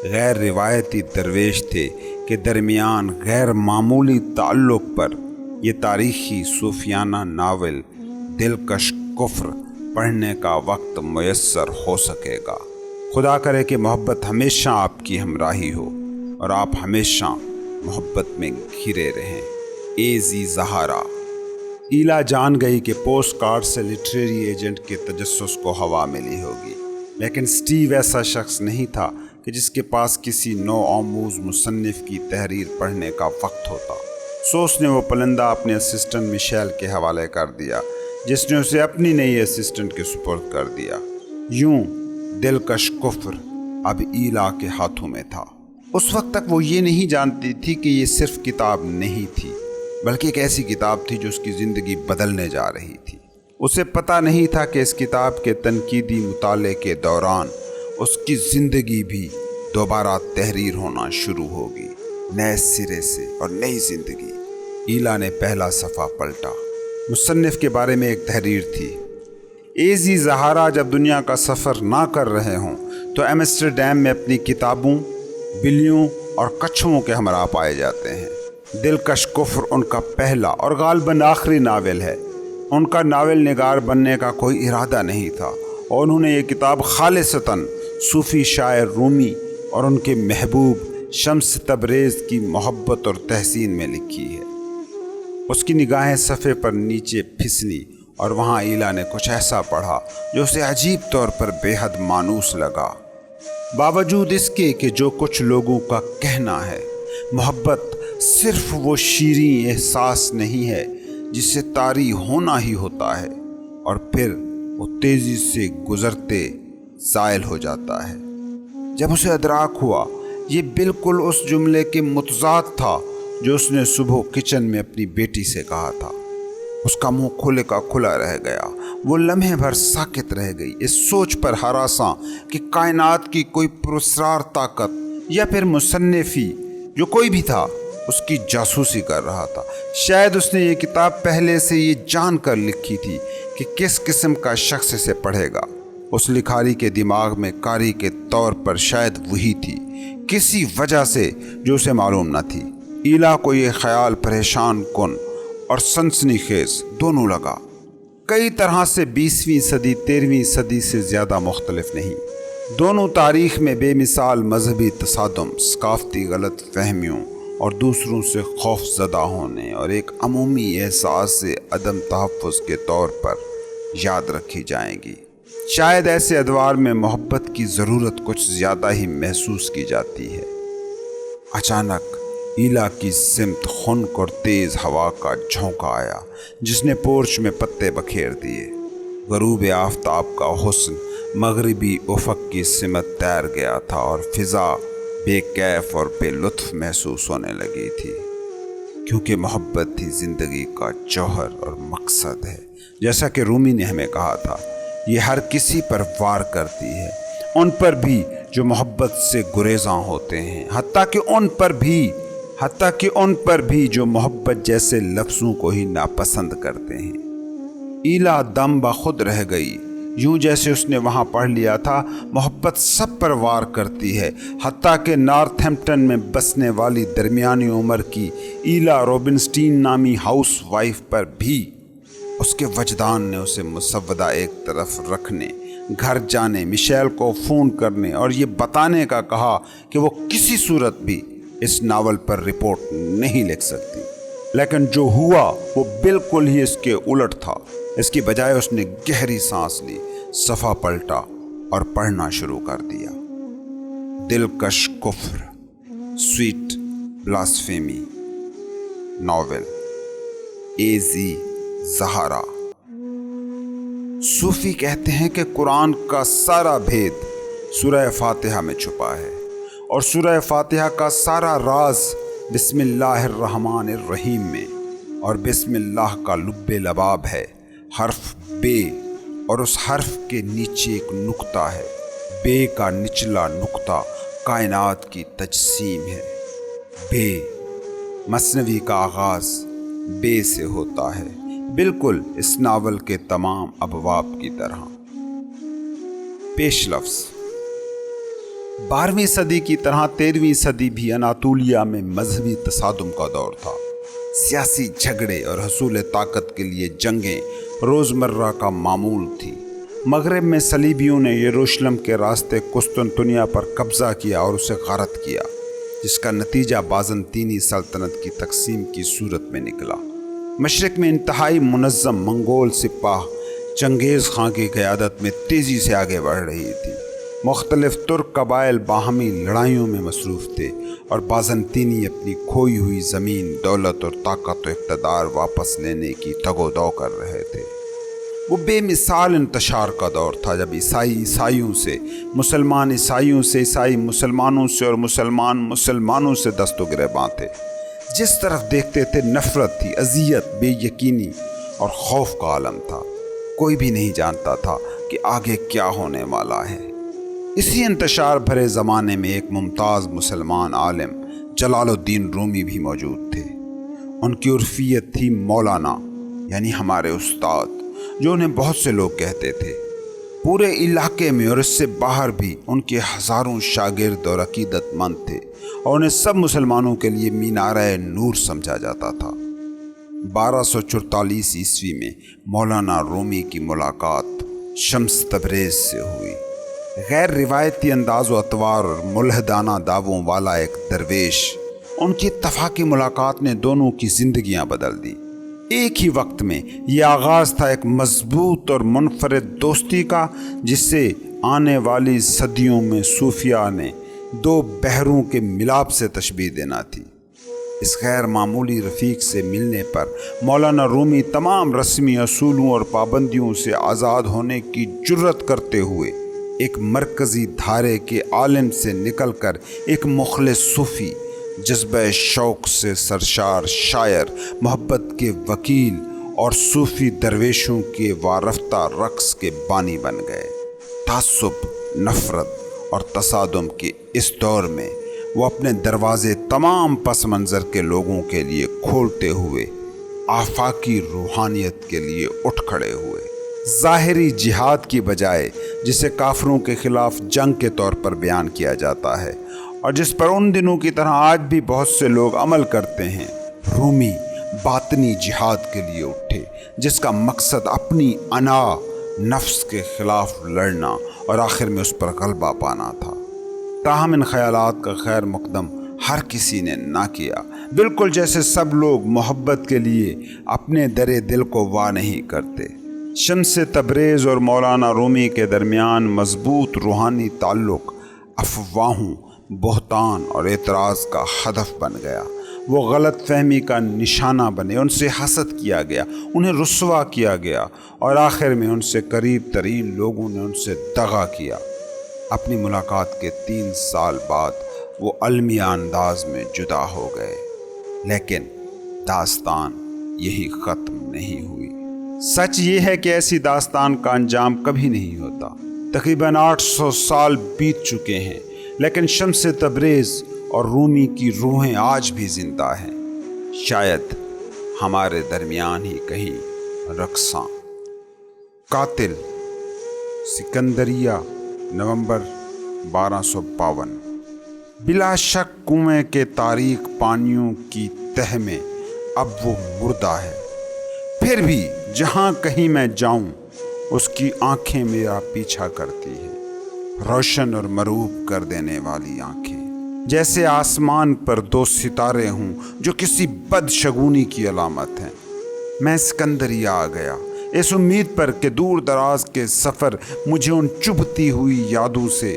غیر روایتی درویش تھے، کے درمیان غیر معمولی تعلق پر یہ تاریخی صوفیانہ ناول دلکش کفر پڑھنے کا وقت میسر ہو سکے گا۔ خدا کرے کہ محبت ہمیشہ آپ کی ہمراہی ہو اور آپ ہمیشہ محبت میں گھرے رہیں۔ ایزی زہارا۔ ایلا جان گئی کہ پوسٹ کارڈ سے لٹریری ایجنٹ کے تجسس کو ہوا ملی ہوگی، لیکن سٹیو ایسا شخص نہیں تھا کہ جس کے پاس کسی نو آموز مصنف کی تحریر پڑھنے کا وقت ہوتا۔ سو اس نے وہ پلندہ اپنے اسسٹنٹ میشیل کے حوالے کر دیا، جس نے اسے اپنی نئی اسسٹنٹ کے سپرد کر دیا۔ یوں دلکش کفر اب ایلا کے ہاتھوں میں تھا۔ اس وقت تک وہ یہ نہیں جانتی تھی کہ یہ صرف کتاب نہیں تھی، بلکہ ایک ایسی کتاب تھی جو اس کی زندگی بدلنے جا رہی تھی۔ اسے پتہ نہیں تھا کہ اس کتاب کے تنقیدی مطالعے کے دوران اس کی زندگی بھی دوبارہ تحریر ہونا شروع ہوگی، نئے سرے سے اور نئی زندگی۔ ایلا نے پہلا صفحہ پلٹا۔ مصنف کے بارے میں ایک تحریر تھی: ایزی زہارا جب دنیا کا سفر نہ کر رہے ہوں تو ایمسٹرڈیم میں اپنی کتابوں، بلیوں اور کچھوؤں کے ہمراہ پائے جاتے ہیں۔ دلکش کفر ان کا پہلا اور غالباً آخری ناول ہے۔ ان کا ناول نگار بننے کا کوئی ارادہ نہیں تھا اور انہوں نے یہ کتاب خالصتاً صوفی شاعر رومی اور ان کے محبوب شمس تبریز کی محبت اور تحسین میں لکھی ہے۔ اس کی نگاہیں صفحے پر نیچے پھسلی اور وہاں ایلا نے کچھ ایسا پڑھا جو اسے عجیب طور پر بے حد مانوس لگا۔ باوجود اس کے کہ جو کچھ لوگوں کا کہنا ہے محبت صرف وہ شیریں احساس نہیں ہے جسے طاری ہونا ہی ہوتا ہے اور پھر وہ تیزی سے گزرتے زائل ہو جاتا ہے، جب اسے ادراک ہوا یہ بالکل اس جملے کے متضاد تھا جو اس نے صبح کچن میں اپنی بیٹی سے کہا تھا۔ اس کا منہ کھلے کا کھلا رہ گیا۔ وہ لمحے بھر ساکت رہ گئی، اس سوچ پر ہراساں کہ کائنات کی کوئی پراسرار طاقت یا پھر مصنفی جو کوئی بھی تھا اس کی جاسوسی کر رہا تھا۔ شاید اس نے یہ کتاب پہلے سے یہ جان کر لکھی تھی کہ کس قسم کا شخص اسے پڑھے گا۔ اس لکھاری کے دماغ میں کاری کے طور پر شاید وہی تھی، کسی وجہ سے جو اسے معلوم نہ تھی۔ ایلا کو یہ خیال پریشان کن اور سنسنی خیز دونوں لگا۔ کئی طرح سے 20ویں صدی 13ویں صدی سے زیادہ مختلف نہیں۔ دونوں تاریخ میں بے مثال مذہبی تصادم، ثقافتی غلط فہمیوں اور دوسروں سے خوف زدہ ہونے اور ایک عمومی احساس سے عدم تحفظ کے طور پر یاد رکھی جائیں گی۔ شاید ایسے ادوار میں محبت کی ضرورت کچھ زیادہ ہی محسوس کی جاتی ہے۔ اچانک ایلا کی سمت خنک اور تیز ہوا کا جھونکا آیا جس نے پورچ میں پتے بکھیر دیے۔ غروب آفتاب کا حسن مغربی افق کی سمت تیر گیا تھا اور فضا بے کیف اور بے لطف محسوس ہونے لگی تھی، کیونکہ محبت ہی زندگی کا جوہر اور مقصد ہے۔ جیسا کہ رومی نے ہمیں کہا تھا، یہ ہر کسی پر وار کرتی ہے، ان پر بھی جو محبت سے گریزاں ہوتے ہیں، حتیٰ کہ ان پر بھی جو محبت جیسے لفظوں کو ہی ناپسند کرتے ہیں۔ ایلا دم بخود رہ گئی، یوں جیسے اس نے وہاں پڑھ لیا تھا، محبت سب پر وار کرتی ہے، حتیٰ کہ نارتھ ہیمپٹن میں بسنے والی درمیانی عمر کی ایلا روبنسٹین نامی ہاؤس وائف پر بھی۔ اس کے وجدان نے اسے مسودہ ایک طرف رکھنے، گھر جانے، میشیل کو فون کرنے اور یہ بتانے کا کہا کہ وہ کسی صورت بھی اس ناول پر رپورٹ نہیں لکھ سکتی۔ لیکن جو ہوا وہ بالکل ہی اس کے الٹ تھا۔ اس کی بجائے اس نے گہری سانس لی، صفحہ پلٹا اور پڑھنا شروع کر دیا۔ دلکش کفر، sweet blasphemy, novel A.Z. Zahra. صوفی کہتے ہیں کہ قرآن کا سارا بھید سورہ فاتحہ میں چھپا ہے، اور سورہ فاتحہ کا سارا راز بسم اللہ الرحمن الرحیم میں، اور بسم اللہ کا لب لباب ہے حرف بے، اور اس حرف کے نیچے ایک نقطہ ہے، بے کا نچلا نقطہ کائنات کی تجسیم ہے۔ بے، مثنوی کا آغاز بے سے ہوتا ہے، بالکل اس ناول کے تمام ابواب کی طرح۔ پیش لفظ: 12ویں صدی کی طرح 13ویں صدی بھی اناطولیہ میں مذہبی تصادم کا دور تھا۔ سیاسی جھگڑے اور حصول طاقت کے لیے جنگیں روزمرہ کا معمول تھی۔ مغرب میں صلیبیوں نے یروشلم کے راستے قسطنطنیہ پر قبضہ کیا اور اسے غارت کیا، جس کا نتیجہ بازنطینی سلطنت کی تقسیم کی صورت میں نکلا۔ مشرق میں انتہائی منظم منگول سپاہ چنگیز خان کی قیادت میں تیزی سے آگے بڑھ رہی تھی۔ مختلف ترک قبائل باہمی لڑائیوں میں مصروف تھے، اور بازنطینی اپنی کھوئی ہوئی زمین، دولت اور طاقت و اقتدار واپس لینے کی تگ و دو کر رہے تھے۔ وہ بے مثال انتشار کا دور تھا، جب عیسائی عیسائیوں سے، مسلمان عیسائیوں سے، عیسائی مسلمانوں سے اور مسلمان مسلمانوں سے دست و گریباں تھے۔ جس طرف دیکھتے تھے نفرت تھی، اذیت، بے یقینی اور خوف کا عالم تھا۔ کوئی بھی نہیں جانتا تھا کہ آگے کیا ہونے والا ہے۔ اسی انتشار بھرے زمانے میں ایک ممتاز مسلمان عالم جلال الدین رومی بھی موجود تھے۔ ان کی عرفیت تھی مولانا، یعنی ہمارے استاد، جو انہیں بہت سے لوگ کہتے تھے۔ پورے علاقے میں اور اس سے باہر بھی ان کے ہزاروں شاگرد اور عقیدت مند تھے، اور انہیں سب مسلمانوں کے لیے مینارہ نور سمجھا جاتا تھا۔ 1244 عیسوی میں مولانا رومی کی ملاقات شمس تبریز سے ہوئی۔ غیر روایتی انداز و اطوار اور ملحدانہ دعووں والا ایک درویش، ان کی اتفاقی ملاقات نے دونوں کی زندگیاں بدل دی۔ ایک ہی وقت میں یہ آغاز تھا ایک مضبوط اور منفرد دوستی کا، جس سے آنے والی صدیوں میں صوفیاء نے دو بحروں کے ملاپ سے تشبیہ دینا تھی۔ اس غیر معمولی رفیق سے ملنے پر مولانا رومی تمام رسمی اصولوں اور پابندیوں سے آزاد ہونے کی جرت کرتے ہوئے ایک مرکزی دھارے کے عالم سے نکل کر ایک مخلص صوفی، جذبہ شوق سے سرشار شاعر، محبت کے وکیل اور صوفی درویشوں کے وارفتہ رقص کے بانی بن گئے۔ تعصب، نفرت اور تصادم کے اس دور میں وہ اپنے دروازے تمام پس منظر کے لوگوں کے لیے کھولتے ہوئے آفاقی روحانیت کے لیے اٹھ کھڑے ہوئے۔ ظاہری جہاد کی بجائے، جسے کافروں کے خلاف جنگ کے طور پر بیان کیا جاتا ہے اور جس پر ان دنوں کی طرح آج بھی بہت سے لوگ عمل کرتے ہیں، رومی باطنی جہاد کے لیے اٹھے، جس کا مقصد اپنی انا، نفس کے خلاف لڑنا اور آخر میں اس پر غلبہ پانا تھا۔ تاہم ان خیالات کا خیر مقدم ہر کسی نے نہ کیا، بالکل جیسے سب لوگ محبت کے لیے اپنے در دل کو وا نہیں کرتے۔ شمس تبریز اور مولانا رومی کے درمیان مضبوط روحانی تعلق افواہوں، بہتان اور اعتراض کا ہدف بن گیا۔ وہ غلط فہمی کا نشانہ بنے، ان سے حسد کیا گیا، انہیں رسوا کیا گیا، اور آخر میں ان سے قریب ترین لوگوں نے ان سے دغا کیا۔ اپنی ملاقات کے 3 سال بعد وہ المیہ انداز میں جدا ہو گئے، لیکن داستان یہی ختم نہیں ہوئی۔ سچ یہ ہے کہ ایسی داستان کا انجام کبھی نہیں ہوتا۔ تقریباً 800 سال بیت چکے ہیں، لیکن شمس تبریز اور رومی کی روحیں آج بھی زندہ ہیں، شاید ہمارے درمیان ہی کہیں رقصاں۔ قاتل، سکندریہ، نومبر 1252۔ بلا شک کنویں کے تاریک پانیوں کی تہ میں اب وہ مردہ ہے، پھر بھی جہاں کہیں میں جاؤں اس کی آنکھیں میرا پیچھا کرتی ہے، روشن اور مروب کر دینے والی آنکھیں، جیسے آسمان پر دو ستارے ہوں جو کسی بدشگونی کی علامت ہیں۔ میں سکندریہ آ گیا اس امید پر کہ دور دراز کے سفر مجھے ان چبھتی ہوئی یادوں سے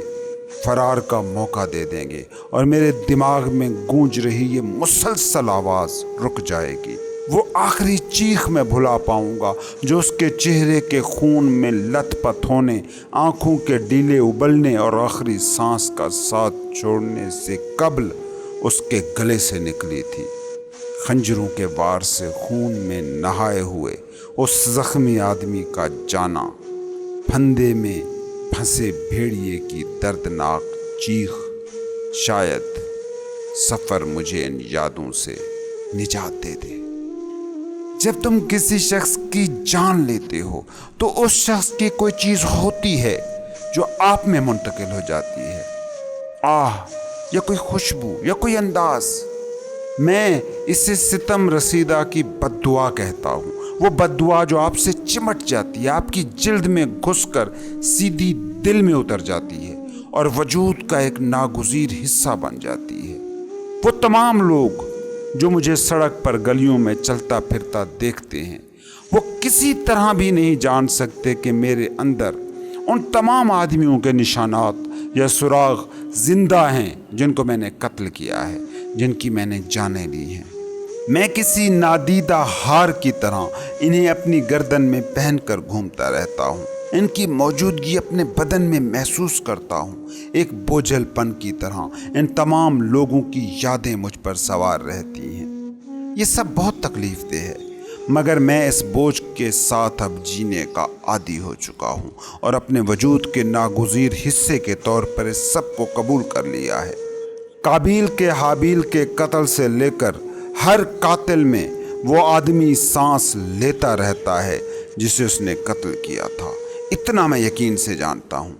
فرار کا موقع دے دیں گے اور میرے دماغ میں گونج رہی یہ مسلسل آواز رک جائے گی۔ وہ آخری چیخ میں بھلا پاؤں گا جو اس کے چہرے کے خون میں لت پت ہونے، آنکھوں کے ڈیلے ابلنے اور آخری سانس کا ساتھ چھوڑنے سے قبل اس کے گلے سے نکلی تھی۔ خنجروں کے وار سے خون میں نہائے ہوئے اس زخمی آدمی کا جانا، پھندے میں پھنسے بھیڑیے کی دردناک چیخ۔ شاید سفر مجھے ان یادوں سے نجات دے دے۔ جب تم کسی شخص کی جان لیتے ہو تو اس شخص کی کوئی چیز ہوتی ہے جو آپ میں منتقل ہو جاتی ہے، آہ یا کوئی خوشبو یا کوئی انداز۔ میں اسے ستم رسیدہ کی بد دعا کہتا ہوں، وہ بد دعا جو آپ سے چمٹ جاتی ہے، آپ کی جلد میں گھس کر سیدھی دل میں اتر جاتی ہے اور وجود کا ایک ناگزیر حصہ بن جاتی ہے۔ وہ تمام لوگ جو مجھے سڑک پر گلیوں میں چلتا پھرتا دیکھتے ہیں، وہ کسی طرح بھی نہیں جان سکتے کہ میرے اندر ان تمام آدمیوں کے نشانات یا سراغ زندہ ہیں جن کو میں نے قتل کیا ہے، جن کی میں نے جانیں لی ہیں۔ میں کسی نادیدہ ہار کی طرح انہیں اپنی گردن میں پہن کر گھومتا رہتا ہوں، ان کی موجودگی اپنے بدن میں محسوس کرتا ہوں، ایک بوجھل پن کی طرح ان تمام لوگوں کی یادیں مجھ پر سوار رہتی ہیں۔ یہ سب بہت تکلیف دہ ہے، مگر میں اس بوجھ کے ساتھ اب جینے کا عادی ہو چکا ہوں اور اپنے وجود کے ناگزیر حصے کے طور پر اس سب کو قبول کر لیا ہے۔ قابیل کے حابیل کے قتل سے لے کر ہر قاتل میں وہ آدمی سانس لیتا رہتا ہے جسے اس نے قتل کیا تھا، اتنا میں یقین سے جانتا ہوں۔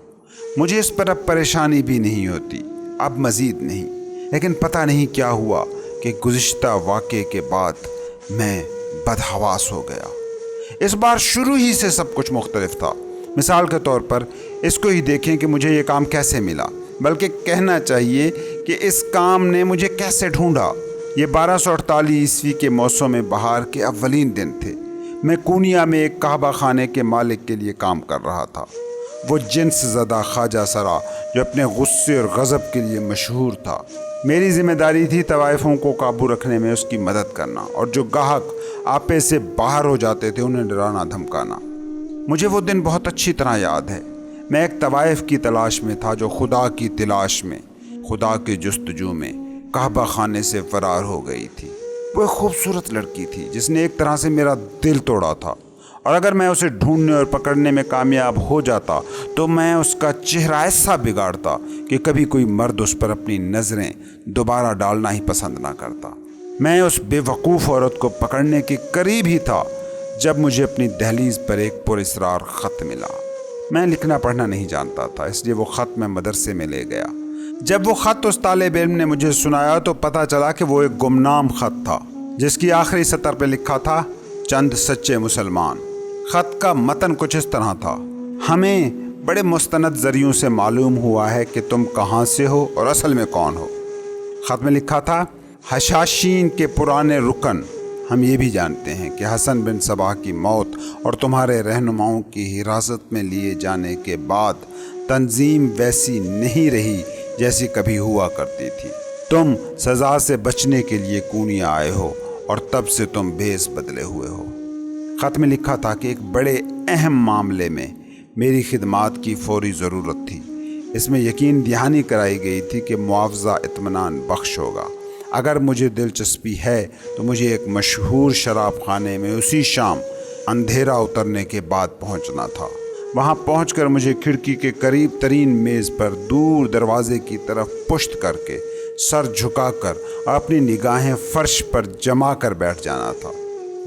مجھے اس پر اب پریشانی بھی نہیں ہوتی، اب مزید نہیں، لیکن پتہ نہیں کیا ہوا کہ گزشتہ واقعے کے بعد میں بدحواس ہو گیا۔ اس بار شروع ہی سے سب کچھ مختلف تھا۔ مثال کے طور پر اس کو ہی دیکھیں کہ مجھے یہ کام کیسے ملا، بلکہ کہنا چاہیے کہ اس کام نے مجھے کیسے ڈھونڈا۔ یہ 1248 عیسوی کے موسم بہار کے اولین دن تھے۔ میں کونیا میں ایک کعبہ خانے کے مالک کے لیے کام کر رہا تھا، وہ جنس زدہ خواجہ سرا جو اپنے غصے اور غضب کے لیے مشہور تھا۔ میری ذمہ داری تھی طوائفوں کو قابو رکھنے میں اس کی مدد کرنا، اور جو گاہک آپے سے باہر ہو جاتے تھے انہیں ڈرانا دھمکانا۔ مجھے وہ دن بہت اچھی طرح یاد ہے۔ میں ایک طوائف کی تلاش میں تھا جو خدا کی تلاش میں، خدا کے جستجو میں کعبہ خانے سے فرار ہو گئی تھی۔ وہ ایک خوبصورت لڑکی تھی جس نے ایک طرح سے میرا دل توڑا تھا، اور اگر میں اسے ڈھونڈنے اور پکڑنے میں کامیاب ہو جاتا تو میں اس کا چہرہ ایسا بگاڑتا کہ کبھی کوئی مرد اس پر اپنی نظریں دوبارہ ڈالنا ہی پسند نہ کرتا۔ میں اس بے وقوف عورت کو پکڑنے کے قریب ہی تھا جب مجھے اپنی دہلیز پر ایک پراسرار خط ملا۔ میں لکھنا پڑھنا نہیں جانتا تھا، اس لیے وہ خط میں مدرسے میں لے گیا۔ جب وہ خط اس طالب علم نے مجھے سنایا تو پتہ چلا کہ وہ ایک گمنام خط تھا جس کی آخری سطر پہ لکھا تھا چند سچے مسلمان۔ خط کا متن کچھ اس طرح تھا: ہمیں بڑے مستند ذریعوں سے معلوم ہوا ہے کہ تم کہاں سے ہو اور اصل میں کون ہو۔ خط میں لکھا تھا: حشاشین کے پرانے رکن، ہم یہ بھی جانتے ہیں کہ حسن بن صباح کی موت اور تمہارے رہنماؤں کی حراست میں لیے جانے کے بعد تنظیم ویسی نہیں رہی جیسی کبھی ہوا کرتی تھی۔ تم سزا سے بچنے کے لیے کونیا آئے ہو اور تب سے تم بھیس بدلے ہوئے ہو۔ خط میں لکھا تھا کہ ایک بڑے اہم معاملے میں میری خدمات کی فوری ضرورت تھی۔ اس میں یقین دہانی کرائی گئی تھی کہ معاوضہ اطمینان بخش ہوگا۔ اگر مجھے دلچسپی ہے تو مجھے ایک مشہور شراب خانے میں اسی شام اندھیرا اترنے کے بعد پہنچنا تھا۔ وہاں پہنچ کر مجھے کھڑکی کے قریب ترین میز پر دور دروازے کی طرف پشت کر کے سر جھکا کر اپنی نگاہیں فرش پر جما کر بیٹھ جانا تھا۔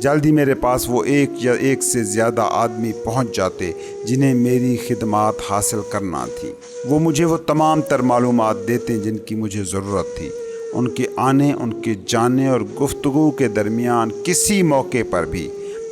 جلدی میرے پاس وہ ایک یا ایک سے زیادہ آدمی پہنچ جاتے جنہیں میری خدمات حاصل کرنا تھی۔ وہ مجھے وہ تمام تر معلومات دیتے جن کی مجھے ضرورت تھی۔ ان کے آنے، ان کے جانے اور گفتگو کے درمیان کسی موقع پر بھی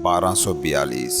1242।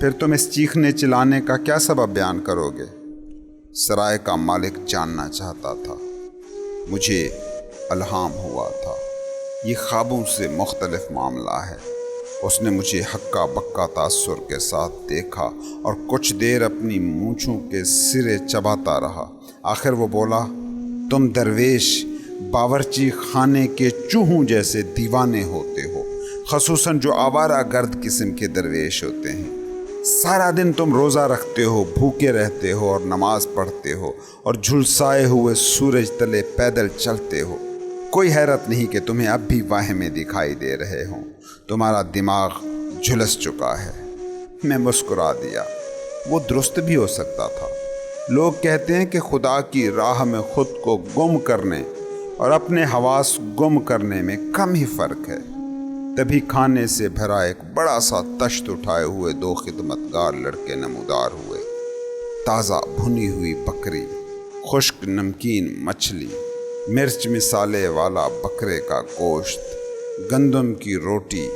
پھر تم اس چیخنے چلانے کا کیا سبب بیان کرو گے؟ سرائے کا مالک جاننا چاہتا تھا۔ مجھے الہام ہوا تھا یہ خوابوں سے مختلف معاملہ ہے۔ اس نے مجھے ہکا بکا تاثر کے ساتھ دیکھا اور کچھ دیر اپنی مونچھوں کے سرے چباتا رہا۔ آخر وہ بولا، تم درویش باورچی خانے کے چوہوں جیسے دیوانے ہوتے ہو، خصوصاً جو آوارہ گرد قسم کے درویش ہوتے ہیں۔ سارا دن تم روزہ رکھتے ہو، بھوکے رہتے ہو اور نماز پڑھتے ہو اور جھلسائے ہوئے سورج تلے پیدل چلتے ہو۔ کوئی حیرت نہیں کہ تمہیں اب بھی واہمے دکھائی دے رہے ہوں۔ تمہارا دماغ جھلس چکا ہے۔ میں مسکرا دیا۔ وہ درست بھی ہو سکتا تھا۔ لوگ کہتے ہیں کہ خدا کی راہ میں خود کو گم کرنے اور اپنے حواس گم کرنے میں کم ہی فرق ہے۔ تبھی کھانے سے بھرا ایک بڑا سا تشت اٹھائے ہوئے دو خدمتگار لڑکے نمودار ہوئے۔ تازہ بھنی ہوئی بکری، خشک نمکین مچھلی، مرچ مسالے والا بکرے کا گوشت، گندم کی روٹی،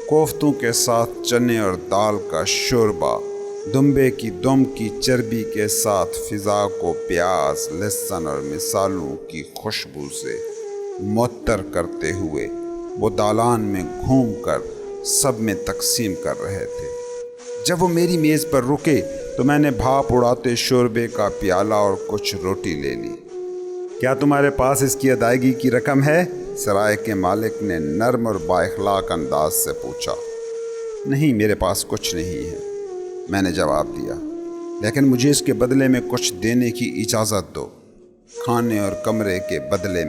کوفتوں کے ساتھ چنے اور دال کا شوربہ، دمبے کی دم کی چربی کے ساتھ فضا کو پیاز، لہسن اور مسالوں کی خوشبو سے معطر کرتے ہوئے وہ دالان میں گھوم کر سب میں تقسیم کر رہے تھے۔ جب وہ میری میز پر رکے تو میں نے بھاپ اڑاتے شوربے کا پیالہ اور کچھ روٹی لے لی۔ کیا تمہارے پاس اس کی ادائیگی کی رقم ہے؟ سرائے کے مالک نے نرم اور بااخلاق انداز سے پوچھا۔ نہیں، میرے پاس کچھ نہیں ہے، میں نے جواب دیا، لیکن مجھے اس کے بدلے میں کچھ دینے کی اجازت دو۔ کھانے اور کمرے کے بدلے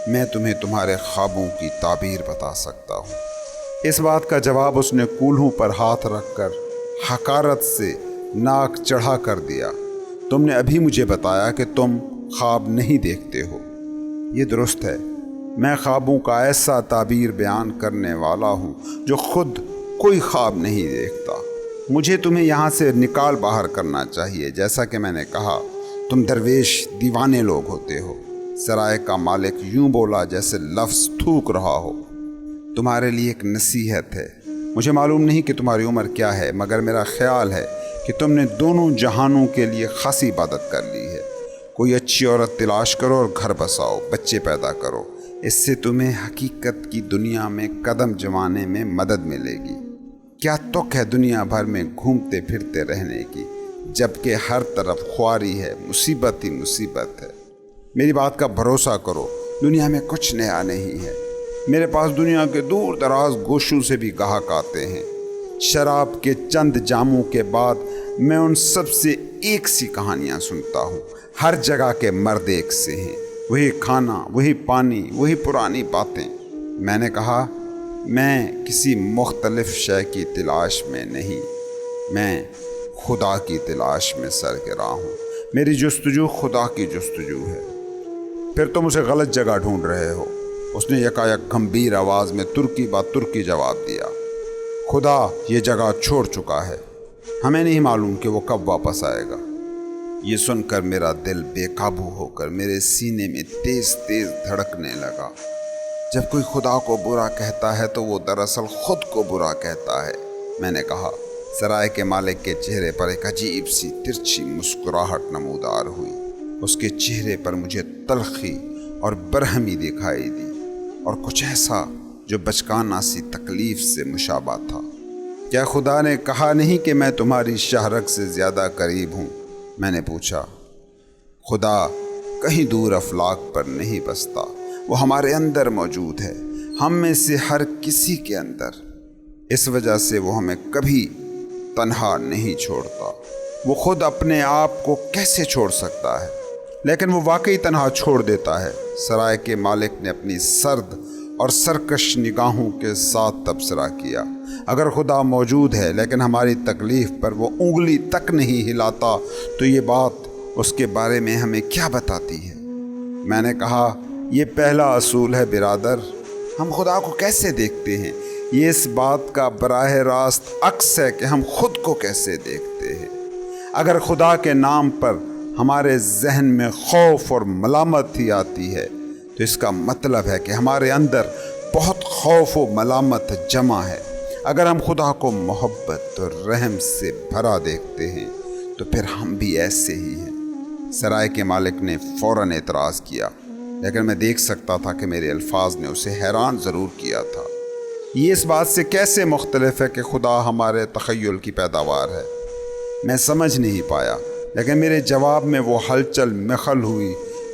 میں تمہیں تمہارے خوابوں کی تعبیر بتا سکتا ہوں۔ اس بات کا جواب اس نے کولہوں پر ہاتھ رکھ کر حقارت سے ناک چڑھا کر دیا۔ تم نے ابھی مجھے بتایا کہ تم خواب نہیں دیکھتے ہو۔ یہ درست ہے، میں خوابوں کا ایسا تعبیر بیان کرنے والا ہوں جو خود کوئی خواب نہیں دیکھتا۔ مجھے تمہیں یہاں سے نکال باہر کرنا چاہیے۔ جیسا کہ میں نے کہا، تم درویش دیوانے لوگ ہوتے ہو۔ سرائے کا مالک یوں بولا جیسے لفظ تھوک رہا ہو۔ تمہارے لیے ایک نصیحت ہے۔ مجھے معلوم نہیں کہ تمہاری عمر کیا ہے، مگر میرا خیال ہے کہ تم نے دونوں جہانوں کے لیے خاصی عبادت کر لی ہے۔ کوئی اچھی عورت تلاش کرو اور گھر بساؤ، بچے پیدا کرو۔ اس سے تمہیں حقیقت کی دنیا میں قدم جمانے میں مدد ملے گی۔ کیا تک ہے دنیا بھر میں گھومتے پھرتے رہنے کی، جبکہ ہر طرف خواری ہے، مصیبت ہی مصیبت ہے۔ میری بات کا بھروسہ کرو، دنیا میں کچھ نیا نہیں ہے۔ میرے پاس دنیا کے دور دراز گوشوں سے بھی گاہک آتے ہیں۔ شراب کے چند جاموں کے بعد میں ان سب سے ایک سی کہانیاں سنتا ہوں۔ ہر جگہ کے مرد ایک سے ہیں، وہی کھانا، وہی پانی، وہی پرانی باتیں۔ میں نے کہا، میں کسی مختلف شے کی تلاش میں نہیں، میں خدا کی تلاش میں سرگراں ہوں۔ میری جستجو خدا کی جستجو ہے۔ پھر تم اسے غلط جگہ ڈھونڈ رہے ہو، اس نے یکایک گمبھیر آواز میں ترکی بات ترکی جواب دیا۔ خدا یہ جگہ چھوڑ چکا ہے، ہمیں نہیں معلوم کہ وہ کب واپس آئے گا۔ یہ سن کر میرا دل بے قابو ہو کر میرے سینے میں تیز تیز دھڑکنے لگا۔ جب کوئی خدا کو برا کہتا ہے تو وہ دراصل خود کو برا کہتا ہے، میں نے کہا۔ سرائے کے مالک کے چہرے پر ایک عجیب سی ترچھی مسکراہٹ نمودار ہوئی۔ اس کے چہرے پر مجھے تلخی اور برہمی دکھائی دی، اور کچھ ایسا جو بچکانہ سی تکلیف سے مشابہ تھا۔ کیا خدا نے کہا نہیں کہ میں تمہاری شہرک سے زیادہ قریب ہوں؟ میں نے پوچھا۔ خدا کہیں دور افلاک پر نہیں بستا، وہ ہمارے اندر موجود ہے، ہم میں سے ہر کسی کے اندر۔ اس وجہ سے وہ ہمیں کبھی تنہا نہیں چھوڑتا۔ وہ خود اپنے آپ کو کیسے چھوڑ سکتا ہے؟ لیکن وہ واقعی تنہا چھوڑ دیتا ہے۔ سرائے کے مالک نے اپنی سرد اور سرکش نگاہوں کے ساتھ تبصرہ کیا۔ اگر خدا موجود ہے لیکن ہماری تکلیف پر وہ انگلی تک نہیں ہلاتا تو یہ بات اس کے بارے میں ہمیں کیا بتاتی ہے؟ میں نے کہا، یہ پہلا اصول ہے برادر، ہم خدا کو کیسے دیکھتے ہیں، یہ اس بات کا براہ راست عکس ہے کہ ہم خود کو کیسے دیکھتے ہیں۔ اگر خدا کے نام پر ہمارے ذہن میں خوف اور ملامت ہی آتی ہے تو اس کا مطلب ہے کہ ہمارے اندر بہت خوف و ملامت جمع ہے۔ اگر ہم خدا کو محبت اور رحم سے بھرا دیکھتے ہیں تو پھر ہم بھی ایسے ہی ہیں۔ سرائے کے مالک نے فوراً اعتراض کیا، لیکن میں دیکھ سکتا تھا کہ میرے الفاظ نے اسے حیران ضرور کیا تھا۔ یہ اس بات سے کیسے مختلف ہے کہ خدا ہمارے تخیل کی پیداوار ہے؟ میں سمجھ نہیں پایا، لیکن میرے جواب میں وہ ہلچل مخل ہوئی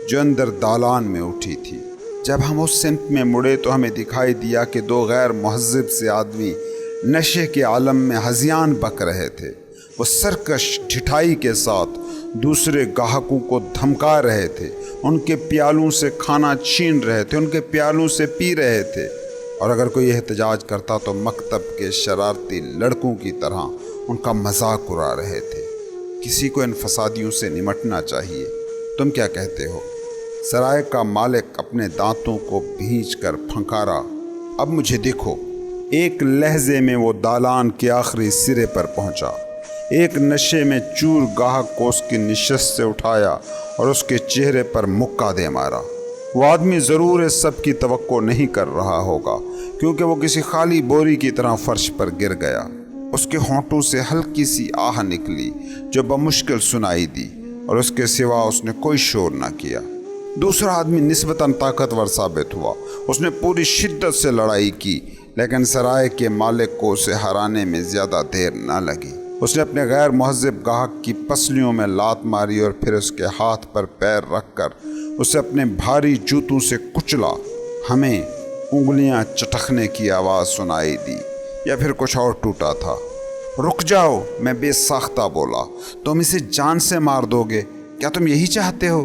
جو اندر دالان میں اٹھی تھی۔ جب ہم اس سمت میں مڑے تو ہمیں دکھائی دیا کہ دو غیر مہذب سے آدمی نشے کے عالم میں ہذیان بک رہے تھے۔ وہ سرکش ڈھٹائی کے ساتھ دوسرے گاہکوں کو دھمکا رہے تھے، ان کے پیالوں سے کھانا چھین رہے تھے، ان کے پیالوں سے پی رہے تھے، اور اگر کوئی احتجاج کرتا تو مکتب کے شرارتی لڑکوں کی طرح ان کا مذاق اڑا رہے تھے۔ کسی کو ان فسادیوں سے نمٹنا چاہیے۔ تم کیا کہتے ہو؟ سرائے کا مالک اپنے دانتوں کو بھینچ کر پھنکارا۔ اب مجھے دیکھو۔ ایک لہجے میں وہ دالان کے آخری سرے پر پہنچا۔ ایک نشے میں چور گاہک کو اس کی نشست سے اٹھایا اور اس کے چہرے پر مکہ دے مارا۔ وہ آدمی ضرور اس سب کی توقع نہیں کر رہا ہوگا، کیونکہ وہ کسی خالی بوری کی طرح فرش پر گر گیا۔ اس کے ہونٹوں سے ہلکی سی آہ نکلی جو بمشکل سنائی دی، اور اس کے سوا اس نے کوئی شور نہ کیا۔ دوسرا آدمی نسبتاً طاقتور ثابت ہوا۔ اس نے پوری شدت سے لڑائی کی، لیکن سرائے کے مالک کو اسے ہرانے میں زیادہ دیر نہ لگی۔ اس نے اپنے غیر مہذب گاہک کی پسلیوں میں لات ماری اور پھر اس کے ہاتھ پر پیر رکھ کر اسے اپنے بھاری جوتوں سے کچلا۔ ہمیں انگلیاں چٹکنے کی آواز سنائی دی، یا پھر کچھ اور ٹوٹا تھا۔ رک جاؤ، میں بے ساختہ بولا، تم اسے جان سے مار دو گے؟ کیا تم یہی چاہتے ہو؟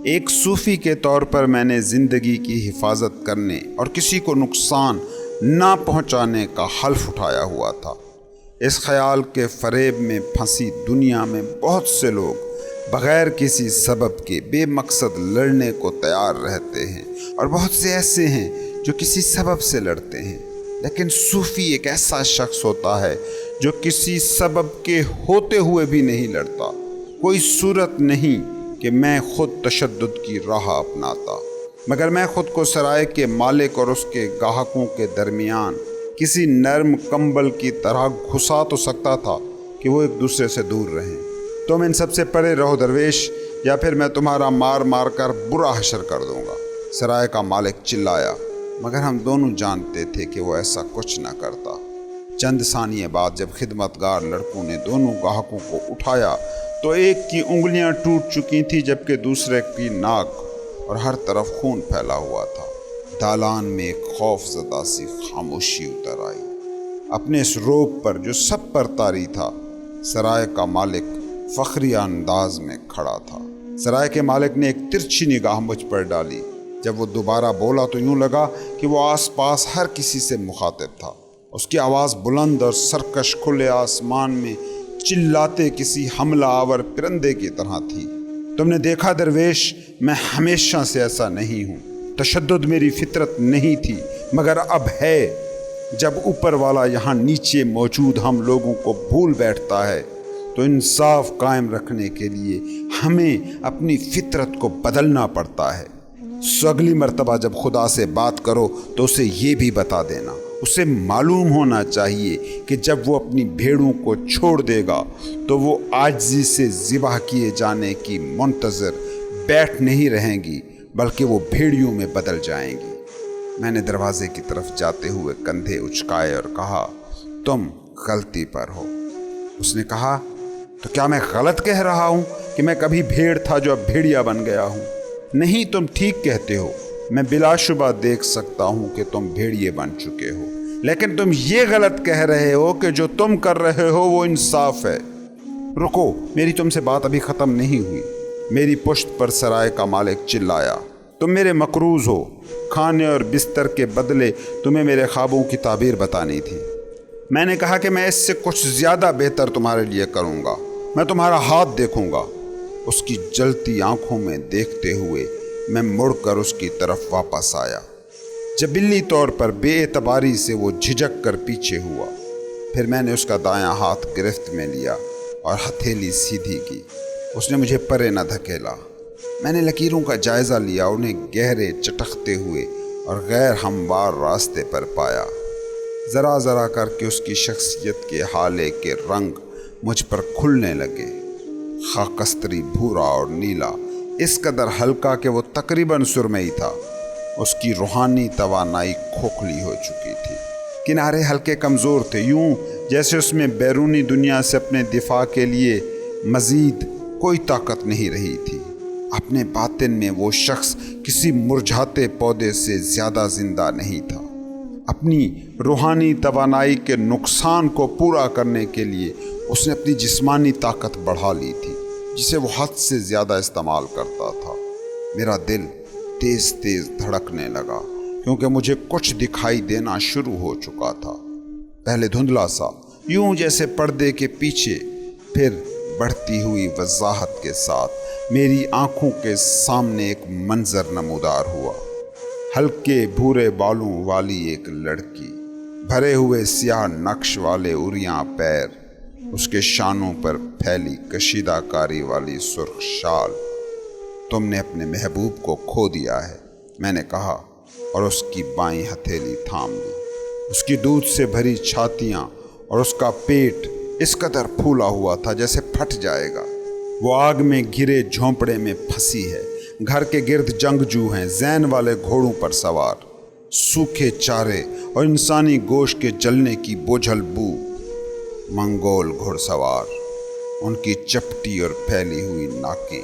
ایک صوفی کے طور پر میں نے زندگی کی حفاظت کرنے اور کسی کو نقصان نہ پہنچانے کا حلف اٹھایا ہوا تھا۔ اس خیال کے فریب میں پھنسی دنیا میں بہت سے لوگ بغیر کسی سبب کے بے مقصد لڑنے کو تیار رہتے ہیں، اور بہت سے ایسے ہیں جو کسی سبب سے لڑتے ہیں۔ لیکن صوفی ایک ایسا شخص ہوتا ہے جو کسی سبب کے ہوتے ہوئے بھی نہیں لڑتا۔ کوئی صورت نہیں کہ میں خود تشدد کی راہ اپناتا، مگر میں خود کو سرائے کے مالک اور اس کے گاہکوں کے درمیان کسی نرم کمبل کی طرح گھسا تو سکتا تھا کہ وہ ایک دوسرے سے دور رہیں۔ تم ان سب سے پرے رہو درویش، یا پھر میں تمہارا مار مار کر برا حشر کر دوں گا۔ سرائے کا مالک چلایا، مگر ہم دونوں جانتے تھے کہ وہ ایسا کچھ نہ کرتا۔ چند ثانیے بعد جب خدمتگار لڑکوں نے دونوں گاہکوں کو اٹھایا تو ایک کی انگلیاں ٹوٹ چکی تھیں، جبکہ دوسرے کی ناک اور ہر طرف خون پھیلا ہوا تھا۔ دالان میں ایک خوف زدہ سی خاموشی اتر آئی۔ اپنے اس روب پر جو سب پر طاری تھا، سرائے کا مالک فخریہ انداز میں کھڑا تھا۔ سرائے کے مالک نے ایک ترچھی نگاہ مجھ پر ڈالی۔ جب وہ دوبارہ بولا تو یوں لگا کہ وہ آس پاس ہر کسی سے مخاطب تھا۔ اس کی آواز بلند اور سرکش کھلے آسمان میں چلاتے کسی حملہ آور پرندے کی طرح تھی۔ تم نے دیکھا درویش، میں ہمیشہ سے ایسا نہیں ہوں۔ تشدد میری فطرت نہیں تھی، مگر اب ہے۔ جب اوپر والا یہاں نیچے موجود ہم لوگوں کو بھول بیٹھتا ہے تو انصاف قائم رکھنے کے لیے ہمیں اپنی فطرت کو بدلنا پڑتا ہے۔ سو اگلی مرتبہ جب خدا سے بات کرو تو اسے یہ بھی بتا دینا، اسے معلوم ہونا چاہیے کہ جب وہ اپنی بھیڑوں کو چھوڑ دے گا تو وہ عاجزی سے ذبح کیے جانے کی منتظر بیٹھ نہیں رہیں گی، بلکہ وہ بھیڑیوں میں بدل جائیں گی۔ میں نے دروازے کی طرف جاتے ہوئے کندھے اچکائے اور کہا، تم غلطی پر ہو۔ اس نے کہا، تو کیا میں غلط کہہ رہا ہوں کہ میں کبھی بھیڑ تھا جو اب بھیڑیا بن گیا ہوں؟ نہیں، تم ٹھیک کہتے ہو۔ میں بلا شبہ دیکھ سکتا ہوں کہ تم بھیڑیے بن چکے ہو، لیکن تم یہ غلط کہہ رہے ہو کہ جو تم کر رہے ہو وہ انصاف ہے۔ رکو، میری تم سے بات ابھی ختم نہیں ہوئی۔ میری پشت پر سرائے کا مالک چلایا، تم میرے مقروض ہو۔ کھانے اور بستر کے بدلے تمہیں میرے خوابوں کی تعبیر بتانی تھی۔ میں نے کہا کہ میں اس سے کچھ زیادہ بہتر تمہارے لیے کروں گا، میں تمہارا ہاتھ دیکھوں گا۔ اس کی جلتی آنکھوں میں دیکھتے ہوئے میں مڑ کر اس کی طرف واپس آیا۔ جبلی طور پر بے اعتباری سے وہ جھجک کر پیچھے ہوا۔ پھر میں نے اس کا دایاں ہاتھ گرفت میں لیا اور ہتھیلی سیدھی کی۔ اس نے مجھے پرے نہ دھکیلا۔ میں نے لکیروں کا جائزہ لیا، انہیں گہرے چٹکتے ہوئے اور غیر ہموار راستے پر پایا۔ ذرا ذرا کر کے اس کی شخصیت کے حالے کے رنگ مجھ پر کھلنے لگے، خاکستری، بھورا اور نیلا، اس قدر ہلکا کہ وہ تقریباً سرمئی تھا۔ اس کی روحانی توانائی کھوکھلی ہو چکی تھی، کنارے ہلکے کمزور تھے، یوں جیسے اس میں بیرونی دنیا سے اپنے دفاع کے لیے مزید کوئی طاقت نہیں رہی تھی۔ اپنے باطن میں وہ شخص کسی مرجھاتے پودے سے زیادہ زندہ نہیں تھا۔ اپنی روحانی توانائی کے نقصان کو پورا کرنے کے لیے اس نے اپنی جسمانی طاقت بڑھا لی تھی، جسے وہ حد سے زیادہ استعمال کرتا تھا۔ میرا دل تیز تیز دھڑکنے لگا کیونکہ مجھے کچھ دکھائی دینا شروع ہو چکا تھا، پہلے دھندلا سا، یوں جیسے پردے کے پیچھے، پھر بڑھتی ہوئی وضاحت کے ساتھ میری آنکھوں کے سامنے ایک منظر نمودار ہوا۔ ہلکے بھورے بالوں والی ایک لڑکی، بھرے ہوئے سیاہ نقش والے عریاں پیر، اس کے شانوں پر پھیلی کشیدہ کاری والی سرخ شال۔ تم نے اپنے محبوب کو کھو دیا ہے، میں نے کہا، اور اس کی بائیں ہتھیلی تھام لی۔ اس کی دودھ سے بھری چھاتیاں اور اس کا پیٹ اس قدر پھولا ہوا تھا جیسے پھٹ جائے گا۔ وہ آگ میں گرے جھونپڑے میں پھنسی ہے، گھر کے گرد جنگجو ہیں، زین والے گھوڑوں پر سوار، سوکھے چارے اور انسانی گوشت کے جلنے کی بوجھل بو، منگول گھڑ سوار، ان کی چپٹی اور پھیلی ہوئی ناکیں،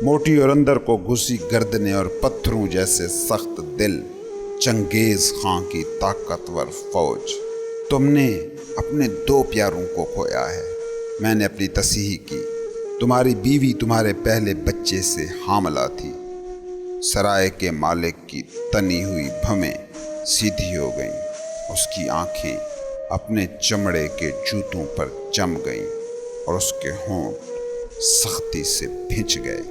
موٹی اور اندر کو گھسی گردنیں اور پتھروں جیسے سخت دل، چنگیز خان کی طاقتور فوج۔ تم نے اپنے 2 پیاروں کو کھویا ہے، میں نے اپنی تصحیح کی۔ تمہاری بیوی تمہارے پہلے بچے سے حاملہ تھی۔ سرائے کے مالک کی تنی ہوئی بھویں سیدھی ہو گئیں، اس کی آنکھیں اپنے چمڑے کے جوتوں پر جم گئیں اور اس کے ہونٹ سختی سے بھنچ گئے۔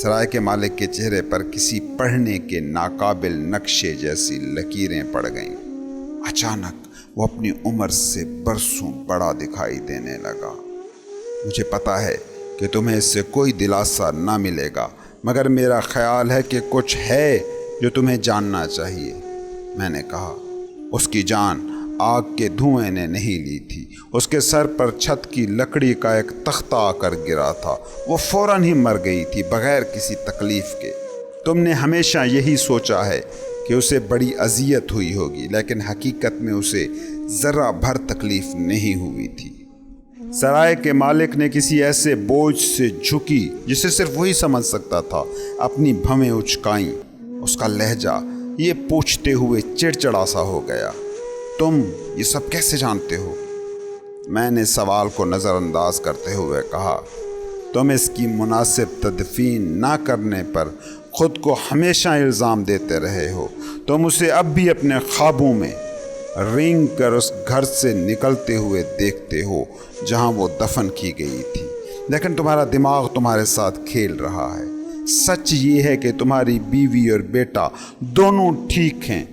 سرائے کے مالک کے چہرے پر کسی پڑھنے کے ناقابل نقشے جیسی لکیریں پڑ گئیں۔ اچانک وہ اپنی عمر سے برسوں بڑا دکھائی دینے لگا۔ مجھے پتا ہے کہ تمہیں اس سے کوئی دلاسا نہ ملے گا، مگر میرا خیال ہے کہ کچھ ہے جو تمہیں جاننا چاہیے، میں نے کہا۔ اس کی جان آگ کے دھوئیں نے نہیں لی تھی، اس کے سر پر چھت کی لکڑی کا ایک تختہ آ کر گرا تھا، وہ فوراً ہی مر گئی تھی بغیر کسی تکلیف کے۔ تم نے ہمیشہ یہی سوچا ہے کہ اسے بڑی اذیت ہوئی ہوگی، لیکن حقیقت میں اسے ذرا بھر تکلیف نہیں ہوئی تھی۔ سرائے کے مالک نے کسی ایسے بوجھ سے جھکی جسے صرف وہی سمجھ سکتا تھا، اپنی بھویں اچکائیں۔ اس کا لہجہ یہ پوچھتے ہوئے چڑچڑا سا ہو گیا، تم یہ سب کیسے جانتے ہو؟ میں نے سوال کو نظر انداز کرتے ہوئے کہا، تم اس کی مناسب تدفین نہ کرنے پر خود کو ہمیشہ الزام دیتے رہے ہو۔ تم اسے اب بھی اپنے خوابوں میں رینگ کر اس گھر سے نکلتے ہوئے دیکھتے ہو جہاں وہ دفن کی گئی تھی، لیکن تمہارا دماغ تمہارے ساتھ کھیل رہا ہے۔ سچ یہ ہے کہ تمہاری بیوی اور بیٹا دونوں ٹھیک ہیں،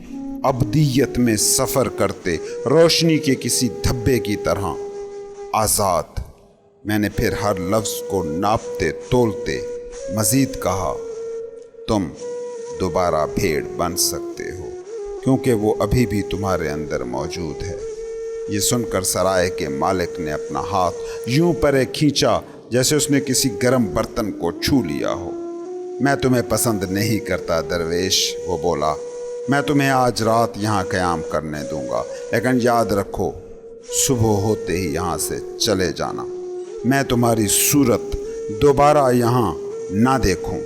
ابدیت میں سفر کرتے روشنی کے کسی دھبے کی طرح آزاد۔ میں نے پھر ہر لفظ کو ناپتے تولتے مزید کہا، تم دوبارہ بھیڑ بن سکتے ہو کیونکہ وہ ابھی بھی تمہارے اندر موجود ہے۔ یہ سن کر سرائے کے مالک نے اپنا ہاتھ یوں پرے کھینچا جیسے اس نے کسی گرم برتن کو چھو لیا ہو۔ میں تمہیں پسند نہیں کرتا درویش، وہ بولا، میں تمہیں آج رات یہاں قیام کرنے دوں گا، لیکن یاد رکھو صبح ہوتے ہی یہاں سے چلے جانا، میں تمہاری صورت دوبارہ یہاں نہ دیکھوں۔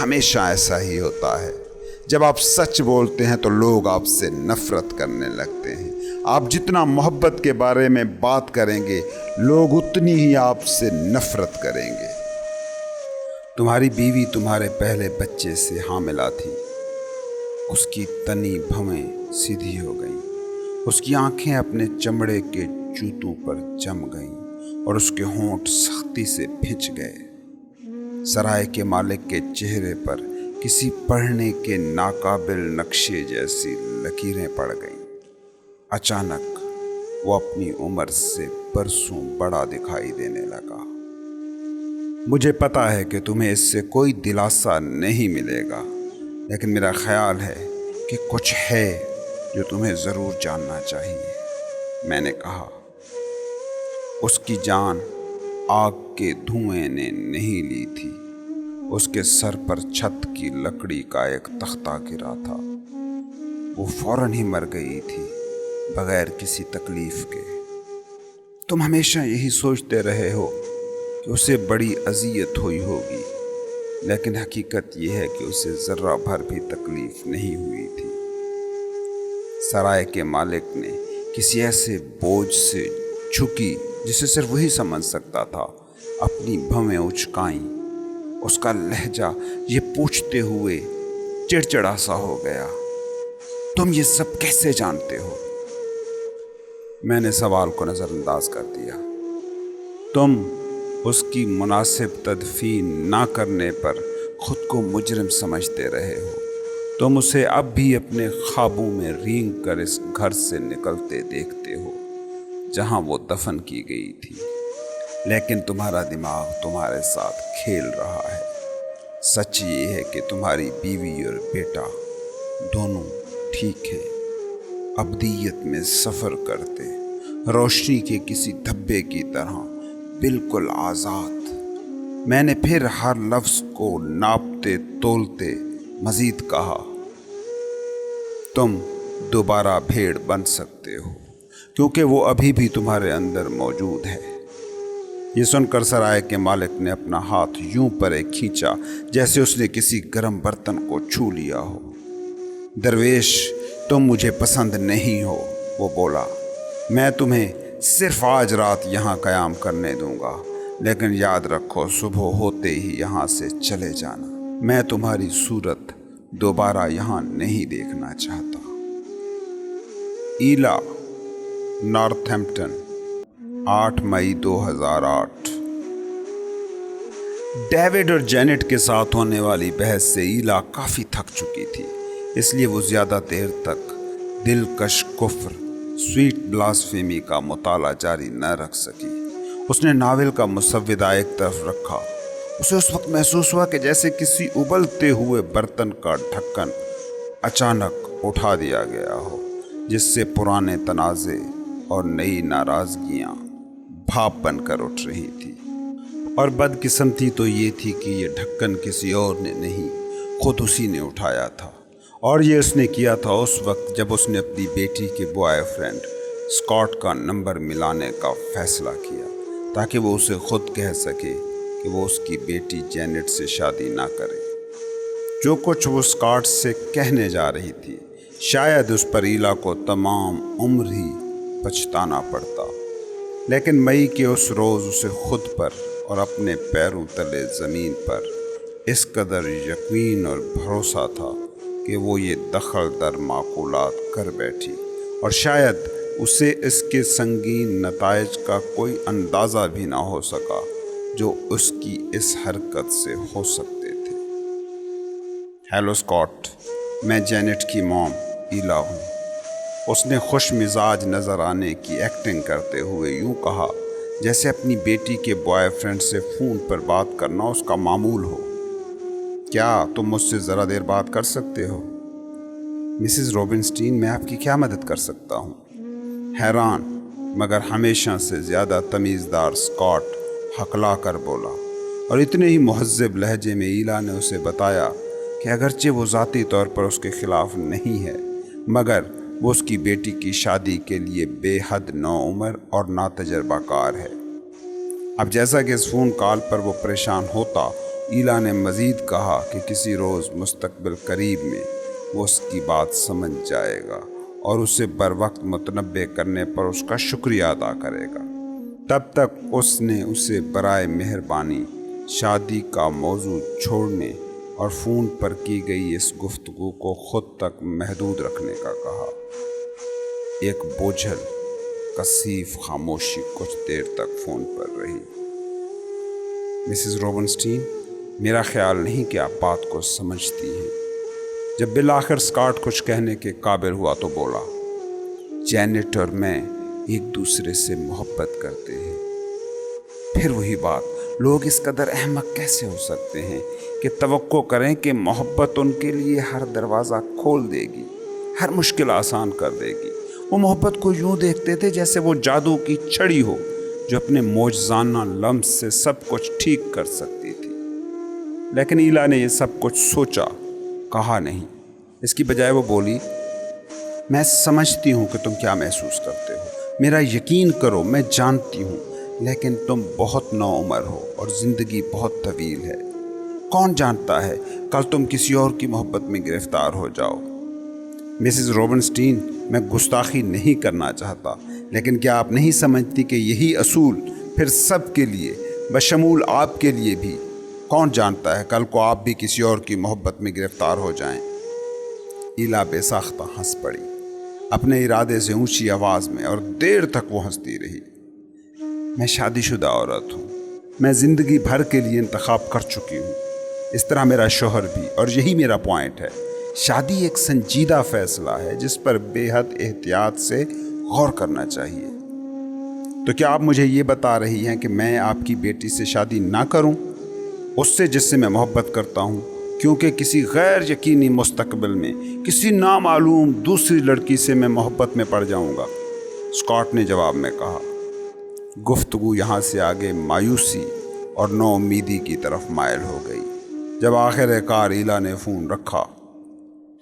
ہمیشہ ایسا ہی ہوتا ہے، جب آپ سچ بولتے ہیں تو لوگ آپ سے نفرت کرنے لگتے ہیں، آپ جتنا محبت کے بارے میں بات کریں گے لوگ اتنی ہی آپ سے نفرت کریں گے۔ تمہاری بیوی تمہارے پہلے بچے سے حاملہ تھی، اس کی تنی بھویں سیدھی ہو گئیں، اس کی آنکھیں اپنے چمڑے کے جوتوں پر جم گئیں اور اس کے ہونٹ سختی سے بھنچ گئے۔ سرائے کے مالک کے چہرے پر کسی پڑھنے کے ناقابل نقشے جیسی لکیریں پڑ گئیں۔ اچانک وہ اپنی عمر سے برسوں بڑا دکھائی دینے لگا۔ مجھے پتا ہے کہ تمہیں اس سے کوئی دلاسا نہیں ملے گا، لیکن میرا خیال ہے کہ کچھ ہے جو تمہیں ضرور جاننا چاہیے، میں نے کہا۔ اس کی جان آگ کے دھوئیں نے نہیں لی تھی، اس کے سر پر چھت کی لکڑی کا ایک تختہ گرا تھا۔ وہ فوراً ہی مر گئی تھی بغیر کسی تکلیف کے۔ تم ہمیشہ یہی سوچتے رہے ہو کہ اسے بڑی اذیت ہوئی ہوگی، لیکن حقیقت یہ ہے کہ اسے ذرہ بھر بھی تکلیف نہیں ہوئی تھی۔ سرائے کے مالک نے کسی ایسے بوجھ سے جھکی جسے صرف وہی سمجھ سکتا تھا، اپنی بھویں اچکائیں۔ اس کا لہجہ یہ پوچھتے ہوئے چڑچڑا سا ہو گیا، تم یہ سب کیسے جانتے ہو؟ میں نے سوال کو نظر انداز کر دیا۔ تم اس کی مناسب تدفین نہ کرنے پر خود کو مجرم سمجھتے رہے ہو۔ تم اسے اب بھی اپنے خوابوں میں رینگ کر اس گھر سے نکلتے دیکھتے ہو جہاں وہ دفن کی گئی تھی، لیکن تمہارا دماغ تمہارے ساتھ کھیل رہا ہے۔ سچ یہ ہے کہ تمہاری بیوی اور بیٹا دونوں ٹھیک ہے، ابدیت میں سفر کرتے، روشنی کے کسی دھبے کی طرح بالکل آزاد۔ میں نے پھر ہر لفظ کو ناپتے تولتے مزید کہا، تم دوبارہ بھیڑ بن سکتے ہو کیونکہ وہ ابھی بھی تمہارے اندر موجود ہے۔ یہ سن کر سرائے کے مالک نے اپنا ہاتھ یوں پرے کھینچا جیسے اس نے کسی گرم برتن کو چھو لیا ہو۔ درویش، تم مجھے پسند نہیں ہو، وہ بولا۔ میں تمہیں صرف آج رات یہاں قیام کرنے دوں گا، لیکن یاد رکھو صبح ہوتے ہی یہاں سے چلے جانا۔ میں تمہاری صورت دوبارہ یہاں نہیں دیکھنا چاہتا۔ ایلا، نارتھ ہیمپٹن، 8 مئی 2008۔ ڈیوڈ اور جینٹ کے ساتھ ہونے والی بحث سے ایلا کافی تھک چکی تھی، اس لیے وہ زیادہ دیر تک دلکش کفر، سویٹ بلاسفیمی کا مطالعہ جاری نہ رکھ سکی۔ اس نے ناول کا مسودہ ایک طرف رکھا۔ اسے اس وقت محسوس ہوا کہ جیسے کسی ابلتے ہوئے برتن کا ڈھکن اچانک اٹھا دیا گیا ہو، جس سے پرانے تنازع اور نئی ناراضگیاں بھاپ بن کر اٹھ رہی تھی۔ اور بدقسمتی تو یہ تھی کہ یہ ڈھکن کسی اور نے نہیں، خود اسی نے اٹھایا تھا، اور یہ اس نے کیا تھا اس وقت جب اس نے اپنی بیٹی کے بوائے فرینڈ اسکاٹ کا نمبر ملانے کا فیصلہ کیا تاکہ وہ اسے خود کہہ سکے کہ وہ اس کی بیٹی جینٹ سے شادی نہ کرے۔ جو کچھ وہ اسکاٹ سے کہنے جا رہی تھی، شاید اس پر ایلا کو تمام عمر ہی پچھتانا پڑتا، لیکن مئی کے اس روز اسے خود پر اور اپنے پیروں تلے زمین پر اس قدر یقین اور بھروسہ تھا کہ وہ یہ دخل در معقولات کر بیٹھی، اور شاید اسے اس کے سنگین نتائج کا کوئی اندازہ بھی نہ ہو سکا جو اس کی اس حرکت سے ہو سکتے تھے۔ ہیلو اسکاٹ، میں جینٹ کی موم ایلا ہوں، اس نے خوش مزاج نظر آنے کی ایکٹنگ کرتے ہوئے یوں کہا جیسے اپنی بیٹی کے بوائے فرینڈ سے فون پر بات کرنا اس کا معمول ہو۔ کیا تم مجھ سے ذرا دیر بات کر سکتے ہو؟ مسز روبنسٹین، میں آپ کی کیا مدد کر سکتا ہوں؟ حیران مگر ہمیشہ سے زیادہ تمیزدار اسکاٹ ہکلا کر بولا، اور اتنے ہی مہذب لہجے میں ایلا نے اسے بتایا کہ اگرچہ وہ ذاتی طور پر اس کے خلاف نہیں ہے، مگر وہ اس کی بیٹی کی شادی کے لیے بے حد نوعمر اور ناتجربہ کار ہے۔ اب جیسا کہ اس فون کال پر وہ پریشان ہوتا، ایلا نے مزید کہا کہ کسی روز مستقبل قریب میں وہ اس کی بات سمجھ جائے گا اور اسے بر وقت متنبع کرنے پر اس کا شکریہ ادا کرے گا۔ تب تک اس نے اسے برائے مہربانی شادی کا موضوع چھوڑنے اور فون پر کی گئی اس گفتگو کو خود تک محدود رکھنے کا کہا۔ ایک بوجھل کثیف خاموشی کچھ دیر تک فون پر رہی۔ مسز روبنسٹین، میرا خیال نہیں کہ آپ بات کو سمجھتی ہیں۔ جب بالآخر اسکاٹ کچھ کہنے کے قابل ہوا تو بولا، جینٹ اور میں ایک دوسرے سے محبت کرتے ہیں۔ پھر وہی بات، لوگ اس قدر احمق کیسے ہو سکتے ہیں کہ توقع کریں کہ محبت ان کے لیے ہر دروازہ کھول دے گی؟ ہر مشکل آسان کر دے گی۔ وہ محبت کو یوں دیکھتے تھے جیسے وہ جادو کی چھڑی ہو جو اپنے معجزانہ لمس سے سب کچھ ٹھیک کر سکتی تھی۔ لیکن ایلا نے یہ سب کچھ سوچا، کہا نہیں۔ اس کی بجائے وہ بولی، میں سمجھتی ہوں کہ تم کیا محسوس کرتے ہو، میرا یقین کرو، میں جانتی ہوں، لیکن تم بہت نوعمر ہو اور زندگی بہت طویل ہے۔ کون جانتا ہے کل تم کسی اور کی محبت میں گرفتار ہو جاؤ۔ مسز روبنسٹین، میں گستاخی نہیں کرنا چاہتا، لیکن کیا آپ نہیں سمجھتی کہ یہی اصول پھر سب کے لیے، بشمول آپ کے لیے بھی؟ کون جانتا ہے کل کو آپ بھی کسی اور کی محبت میں گرفتار ہو جائیں۔ ایلا بے ساختہ ہنس پڑی، اپنے ارادے سے اونچی آواز میں، اور دیر تک وہ ہنستی رہی۔ میں شادی شدہ عورت ہوں، میں زندگی بھر کے لیے انتخاب کر چکی ہوں، اس طرح میرا شوہر بھی، اور یہی میرا پوائنٹ ہے۔ شادی ایک سنجیدہ فیصلہ ہے جس پر بے حد احتیاط سے غور کرنا چاہیے۔ تو کیا آپ مجھے یہ بتا رہی ہیں کہ میں آپ کی بیٹی سے شادی نہ کروں، اس سے جس سے میں محبت کرتا ہوں، کیونکہ کسی غیر یقینی مستقبل میں کسی نامعلوم دوسری لڑکی سے میں محبت میں پڑ جاؤں گا؟ اسکاٹ نے جواب میں کہا۔ گفتگو یہاں سے آگے مایوسی اور نو امیدی کی طرف مائل ہو گئی۔ جب آخر کار ایلا نے فون رکھا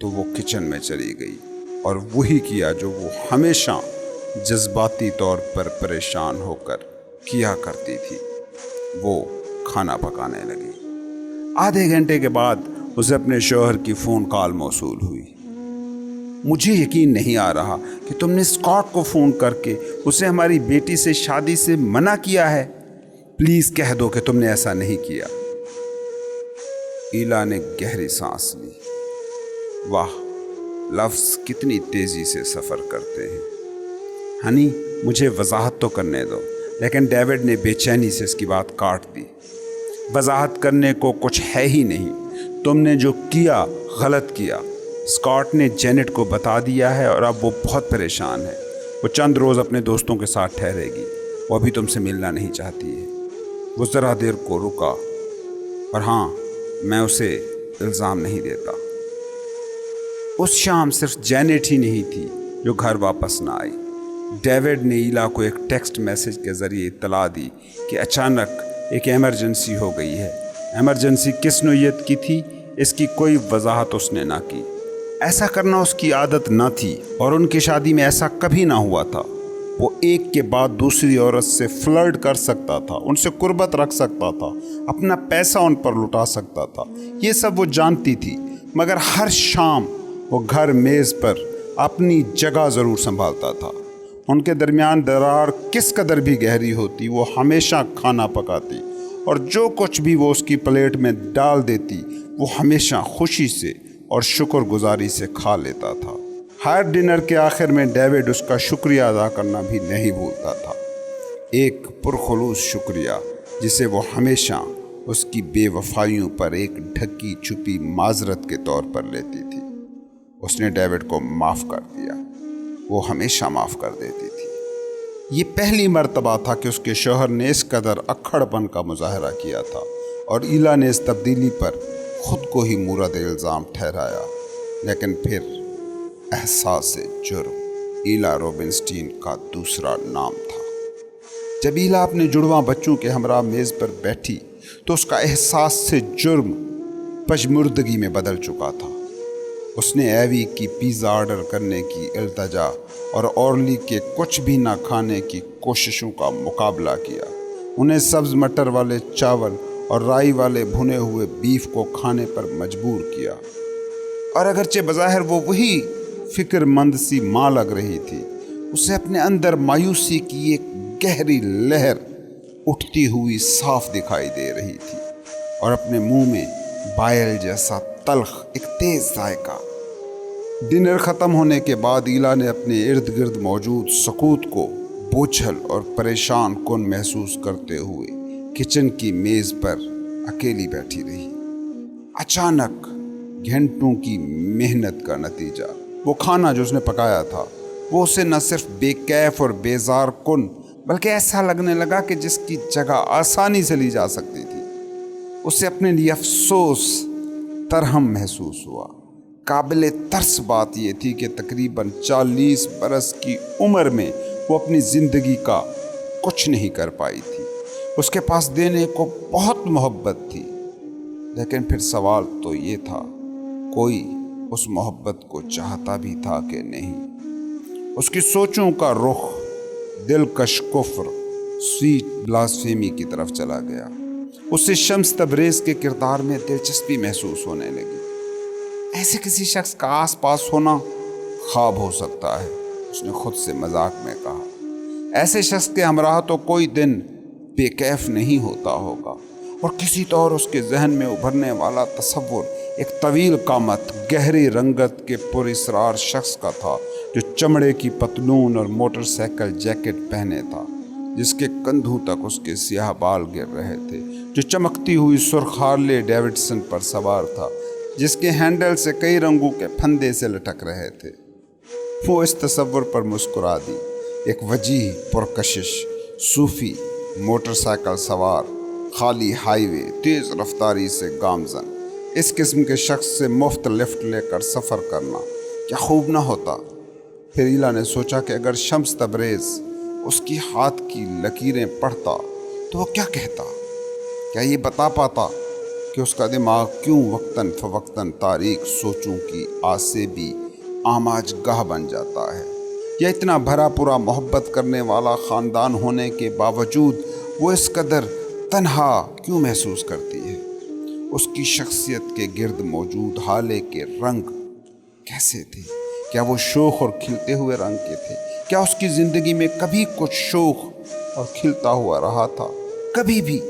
تو وہ کچن میں چلی گئی اور وہی کیا جو وہ ہمیشہ جذباتی طور پر پریشان ہو کر کیا کرتی تھی۔ وہ کھانا پکانے لگی۔ آدھے گھنٹے کے بعد اسے اپنے شوہر کی فون کال موصول ہوئی۔ مجھے یقین نہیں آ رہا کہ تم نے اسکاٹ کو فون کر کے اسے ہماری بیٹی سے شادی سے منع کیا ہے۔ پلیز کہہ دو کہ تم نے ایسا نہیں کیا۔ ایلا نے گہری سانس لی۔ واہ، لفظ کتنی تیزی سے سفر کرتے ہیں۔ ہنی، مجھے وضاحت تو کرنے دو۔ لیکن ڈیوڈ نے بے چینی سے اس کی بات کاٹ دی۔ وضاحت کرنے کو کچھ ہے ہی نہیں، تم نے جو کیا غلط کیا۔ اسکاٹ نے جینٹ کو بتا دیا ہے اور اب وہ بہت پریشان ہے۔ وہ چند روز اپنے دوستوں کے ساتھ ٹھہرے گی، وہ ابھی تم سے ملنا نہیں چاہتی ہے۔ وہ ذرا دیر کو رکا، اور ہاں، میں اسے الزام نہیں دیتا۔ اس شام صرف جینٹ ہی نہیں تھی جو گھر واپس نہ آئی۔ ڈیوڈ نے ایلا کو ایک ٹیکسٹ میسج کے ذریعے اطلاع دی کہ اچانک ایک ایمرجنسی ہو گئی ہے۔ ایمرجنسی کس نوعیت کی تھی، اس کی کوئی وضاحت اس نے نہ کی۔ ایسا کرنا اس کی عادت نہ تھی، اور ان کی شادی میں ایسا کبھی نہ ہوا تھا۔ وہ ایک کے بعد دوسری عورت سے فلرٹ کر سکتا تھا، ان سے قربت رکھ سکتا تھا، اپنا پیسہ ان پر لٹا سکتا تھا۔ یہ سب وہ جانتی تھی، مگر ہر شام وہ گھر میز پر اپنی جگہ ضرور سنبھالتا تھا۔ ان کے درمیان درار کس قدر بھی گہری ہوتی، وہ ہمیشہ کھانا پکاتی، اور جو کچھ بھی وہ اس کی پلیٹ میں ڈال دیتی وہ ہمیشہ خوشی سے اور شکر گزاری سے کھا لیتا تھا۔ ہر ڈنر کے آخر میں ڈیوڈ اس کا شکریہ ادا کرنا بھی نہیں بھولتا تھا، ایک پرخلوص شکریہ جسے وہ ہمیشہ اس کی بے وفائیوں پر ایک ڈھکی چھپی معذرت کے طور پر لیتی تھی۔ اس نے ڈیوڈ کو معاف کر دیا، وہ ہمیشہ معاف کر دیتی تھی۔ یہ پہلی مرتبہ تھا کہ اس کے شوہر نے اس قدر اکھڑ پن کا مظاہرہ کیا تھا، اور ایلا نے اس تبدیلی پر خود کو ہی مورد الزام ٹھہرایا۔ لیکن پھر احساس جرم ایلا روبنسٹین کا دوسرا نام تھا۔ جب ایلا اپنے جڑواں بچوں کے ہمراہ میز پر بیٹھی تو اس کا احساس سے جرم پژمردگی میں بدل چکا تھا۔ اس نے ایوی کی پیزا آرڈر کرنے کی التجا اور اورلی کے کچھ بھی نہ کھانے کی کوششوں کا مقابلہ کیا، انہیں سبز مٹر والے چاول اور رائی والے بھنے ہوئے بیف کو کھانے پر مجبور کیا۔ اور اگرچہ بظاہر وہ وہی فکر مند سی ماں لگ رہی تھی، اسے اپنے اندر مایوسی کی ایک گہری لہر اٹھتی ہوئی صاف دکھائی دے رہی تھی، اور اپنے منہ میں بائل جیسا تلخ ایک تیز ذائقہ۔ ڈنر ختم ہونے کے بعد ایلا نے اپنے ارد گرد موجود سکوت کو بوجھل اور پریشان کن محسوس کرتے ہوئے کچن کی میز پر اکیلی بیٹھی رہی۔ اچانک گھنٹوں کی محنت کا نتیجہ، وہ کھانا جو اس نے پکایا تھا، وہ اسے نہ صرف بے کیف اور بیزار کن بلکہ ایسا لگنے لگا کہ جس کی جگہ آسانی سے لی جا سکتی تھی۔ اسے اپنے لیے افسوس ترہم محسوس ہوا۔ قابل ترس بات یہ تھی کہ تقریباً 40 برس کی عمر میں وہ اپنی زندگی کا کچھ نہیں کر پائی تھی۔ اس کے پاس دینے کو بہت محبت تھی، لیکن پھر سوال تو یہ تھا، کوئی اس محبت کو چاہتا بھی تھا کہ نہیں؟ اس کی سوچوں کا رخ دلکش کفر، سویٹ بلاسفیمی کی طرف چلا گیا۔ اس سے شمس تبریز کے کردار میں دلچسپی محسوس ہونے لگی۔ ایسے کسی شخص کا آس پاس ہونا خواب ہو سکتا ہے، اس نے خود سے مذاق میں کہا۔ ایسے شخص کے ہمراہ تو کوئی دن بے کیف نہیں ہوتا ہوگا، اور کسی طور اس کے ذہن میں ابھرنے والا تصور ایک طویل قامت، گہری رنگت کے پراسرار شخص کا تھا، جو چمڑے کی پتلون اور موٹر سائیکل جیکٹ پہنے تھا، جس کے کندھوں تک اس کے سیاہ بال گر رہے تھے، جو چمکتی ہوئی سرخ ہارلے ڈیوڈسن پر سوار تھا، جس کے ہینڈل سے کئی رنگوں کے پھندے سے لٹک رہے تھے۔ وہ اس تصور پر مسکرا دی۔ ایک وجیح، پرکشش، صوفی، موٹر سائیکل سوار، خالی ہائی وے، تیز رفتاری سے گامزن، اس قسم کے شخص سے مفت لفٹ لے کر سفر کرنا کیا خوب نہ ہوتا؟ پھر ایلا نے سوچا کہ اگر شمس تبریز اس کی ہاتھ کی لکیریں پڑھتا تو وہ کیا کہتا؟ کیا یہ بتا پاتا کہ اس کا دماغ کیوں وقتاً فوقتاً تاریک سوچوں کی آسے بھی آماج گاہ بن جاتا ہے؟ یا اتنا بھرا پورا محبت کرنے والا خاندان ہونے کے باوجود وہ اس قدر تنہا کیوں محسوس کرتی ہے؟ اس کی شخصیت کے گرد موجود ہالے کے رنگ کیسے تھے؟ کیا وہ شوخ اور کھلتے ہوئے رنگ کے تھے؟ کیا اس کی زندگی میں کبھی کچھ شوخ اور کھلتا ہوا رہا تھا؟ کبھی بھی؟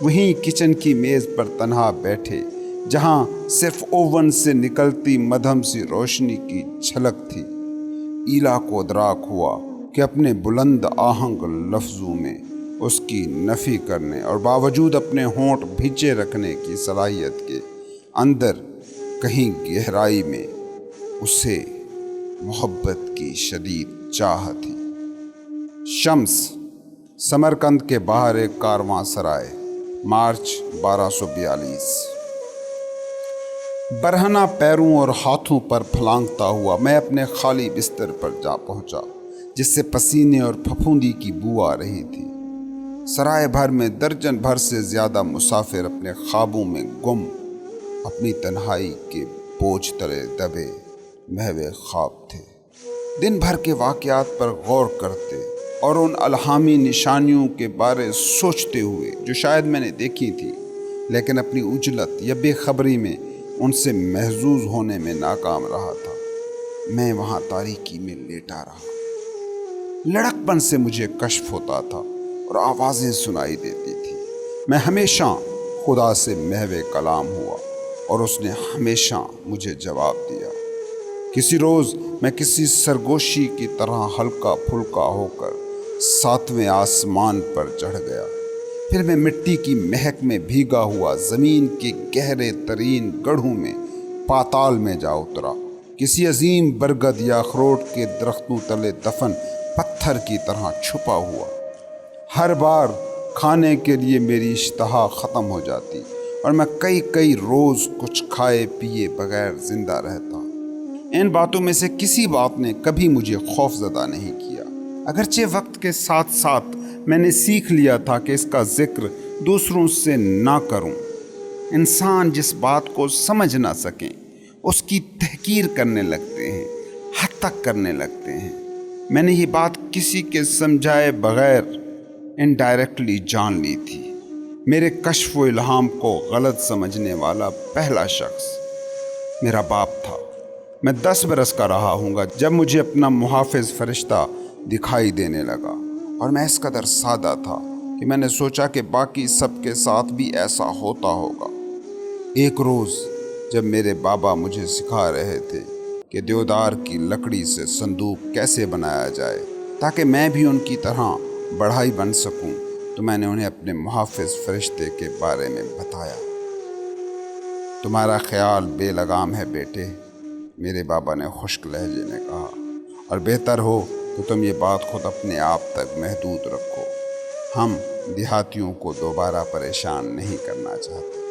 وہیں کچن کی میز پر تنہا بیٹھے، جہاں صرف اوون سے نکلتی مدھم سی روشنی کی جھلک تھی، ایلا کو ادراک ہوا کہ اپنے بلند آہنگ لفظوں میں اس کی نفی کرنے اور باوجود اپنے ہونٹ بھیجے رکھنے کی صلاحیت کے اندر کہیں گہرائی میں اسے محبت کی شدید چاہ تھی۔ شمس، سمرقند کے باہر ایک کارواں سرائے، مارچ 1242۔ برہنہ پیروں اور ہاتھوں پر پھلانگتا ہوا میں اپنے خالی بستر پر جا پہنچا، جس سے پسینے اور پھپھوندی کی بو آ رہی تھی۔ سرائے بھر میں درجن بھر سے زیادہ مسافر اپنے خوابوں میں گم، اپنی تنہائی کے بوجھ تلے دبے محو خواب تھے، دن بھر کے واقعات پر غور کرتے اور ان الہامی نشانیوں کے بارے سوچتے ہوئے جو شاید میں نے دیکھی تھی، لیکن اپنی عجلت یا بے خبری میں ان سے محظوظ ہونے میں ناکام رہا تھا۔ میں وہاں تاریکی میں لیٹا رہا۔ لڑک پن سے مجھے کشف ہوتا تھا اور آوازیں سنائی دیتی تھی۔ میں ہمیشہ خدا سے محو کلام ہوا اور اس نے ہمیشہ مجھے جواب دیا۔ کسی روز میں کسی سرگوشی کی طرح ہلکا پھلکا ہو کر 7ویں آسمان پر چڑھ گیا۔ پھر میں مٹی کی مہک میں بھیگا ہوا زمین کے گہرے ترین گڑھوں میں پاتال میں جا اترا، کسی عظیم برگد یا اخروٹ کے درختوں تلے دفن پتھر کی طرح چھپا ہوا۔ ہر بار کھانے کے لیے میری اشتہا ختم ہو جاتی اور میں کئی روز کچھ کھائے پیے بغیر زندہ رہتا۔ ان باتوں میں سے کسی بات نے کبھی مجھے خوف زدہ نہیں کیا، اگرچہ وقت کے ساتھ ساتھ میں نے سیکھ لیا تھا کہ اس کا ذکر دوسروں سے نہ کروں۔ انسان جس بات کو سمجھ نہ سکیں اس کی تحقیر کرنے لگتے ہیں، حد تک کرنے لگتے ہیں۔ میں نے یہ بات کسی کے سمجھائے بغیر انڈائریکٹلی جان لی تھی۔ میرے کشف و الہام کو غلط سمجھنے والا پہلا شخص میرا باپ تھا۔ میں 10 برس کا رہا ہوں گا جب مجھے اپنا محافظ فرشتہ دکھائی دینے لگا، اور میں اس قدر سادہ تھا کہ میں نے سوچا کہ باقی سب کے ساتھ بھی ایسا ہوتا ہوگا۔ ایک روز جب میرے بابا مجھے سکھا رہے تھے کہ دیودار کی لکڑی سے صندوق کیسے بنایا جائے تاکہ میں بھی ان کی طرح بڑھائی بن سکوں، تو میں نے انہیں اپنے محافظ فرشتے کے بارے میں بتایا۔ تمہارا خیال بے لگام ہے بیٹے، میرے بابا نے خشک لہجے میں کہا، اور بہتر ہو کہ تم یہ بات خود اپنے آپ تک محدود رکھو۔ ہم دیہاتیوں کو دوبارہ پریشان نہیں کرنا چاہتے۔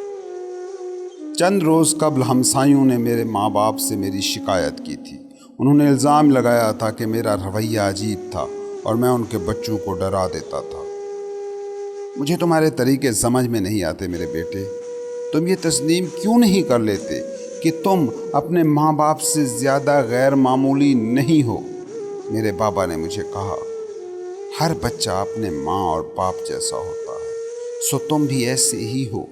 چند روز قبل ہمسایوں نے میرے ماں باپ سے میری شکایت کی تھی۔ انہوں نے الزام لگایا تھا کہ میرا رویہ عجیب تھا اور میں ان کے بچوں کو ڈرا دیتا تھا۔ مجھے تمہارے طریقے سمجھ میں نہیں آتے میرے بیٹے۔ تم یہ تسلیم کیوں نہیں کر لیتے کہ تم اپنے ماں باپ سے زیادہ غیر معمولی نہیں ہو؟ میرے بابا نے مجھے کہا، ہر بچہ اپنے ماں اور باپ جیسا ہوتا ہے، سو تم بھی ایسے ہی ہو۔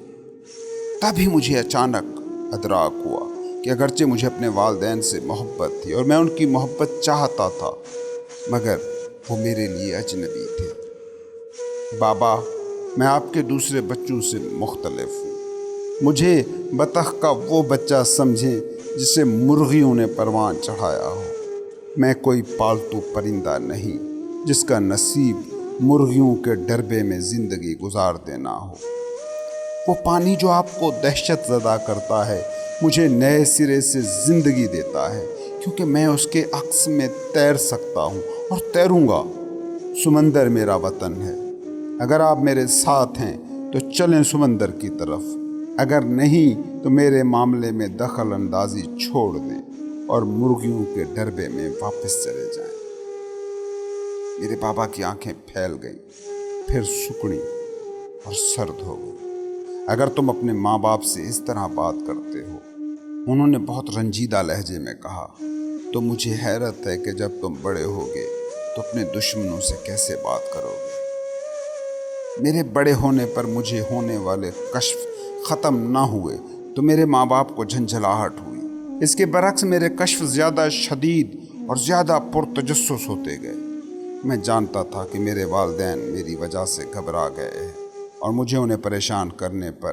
تبھی مجھے اچانک ادراک ہوا کہ اگرچہ مجھے اپنے والدین سے محبت تھی اور میں ان کی محبت چاہتا تھا، مگر وہ میرے لیے اجنبی تھے۔ بابا، میں آپ کے دوسرے بچوں سے مختلف ہوں۔ مجھے بطخ کا وہ بچہ سمجھیں جسے مرغیوں نے پروان چڑھایا ہو۔ میں کوئی پالتو پرندہ نہیں جس کا نصیب مرغیوں کے ڈربے میں زندگی گزار دینا ہو۔ وہ پانی جو آپ کو دہشت زدہ کرتا ہے مجھے نئے سرے سے زندگی دیتا ہے، کیونکہ میں اس کے عکس میں تیر سکتا ہوں اور تیروں گا۔ سمندر میرا وطن ہے۔ اگر آپ میرے ساتھ ہیں تو چلیں سمندر کی طرف، اگر نہیں تو میرے معاملے میں دخل اندازی چھوڑ دیں اور مرغیوں کے ڈربے میں واپس چلے جائیں۔ میرے بابا کی آنکھیں پھیل گئیں، پھر سکڑی اور سرد ہو گئی۔ اگر تم اپنے ماں باپ سے اس طرح بات کرتے ہو، انہوں نے بہت رنجیدہ لہجے میں کہا، تو مجھے حیرت ہے کہ جب تم بڑے ہوگے تو اپنے دشمنوں سے کیسے بات کرو گے۔ میرے بڑے ہونے پر مجھے ہونے والے کشف ختم نہ ہوئے تو میرے ماں باپ کو جھنجھلاہٹ ہوئی۔ اس کے برعکس میرے کشف زیادہ شدید اور زیادہ پرتجسس ہوتے گئے۔ میں جانتا تھا کہ میرے والدین میری وجہ سے گھبرا گئے ہیں اور مجھے انہیں پریشان کرنے پر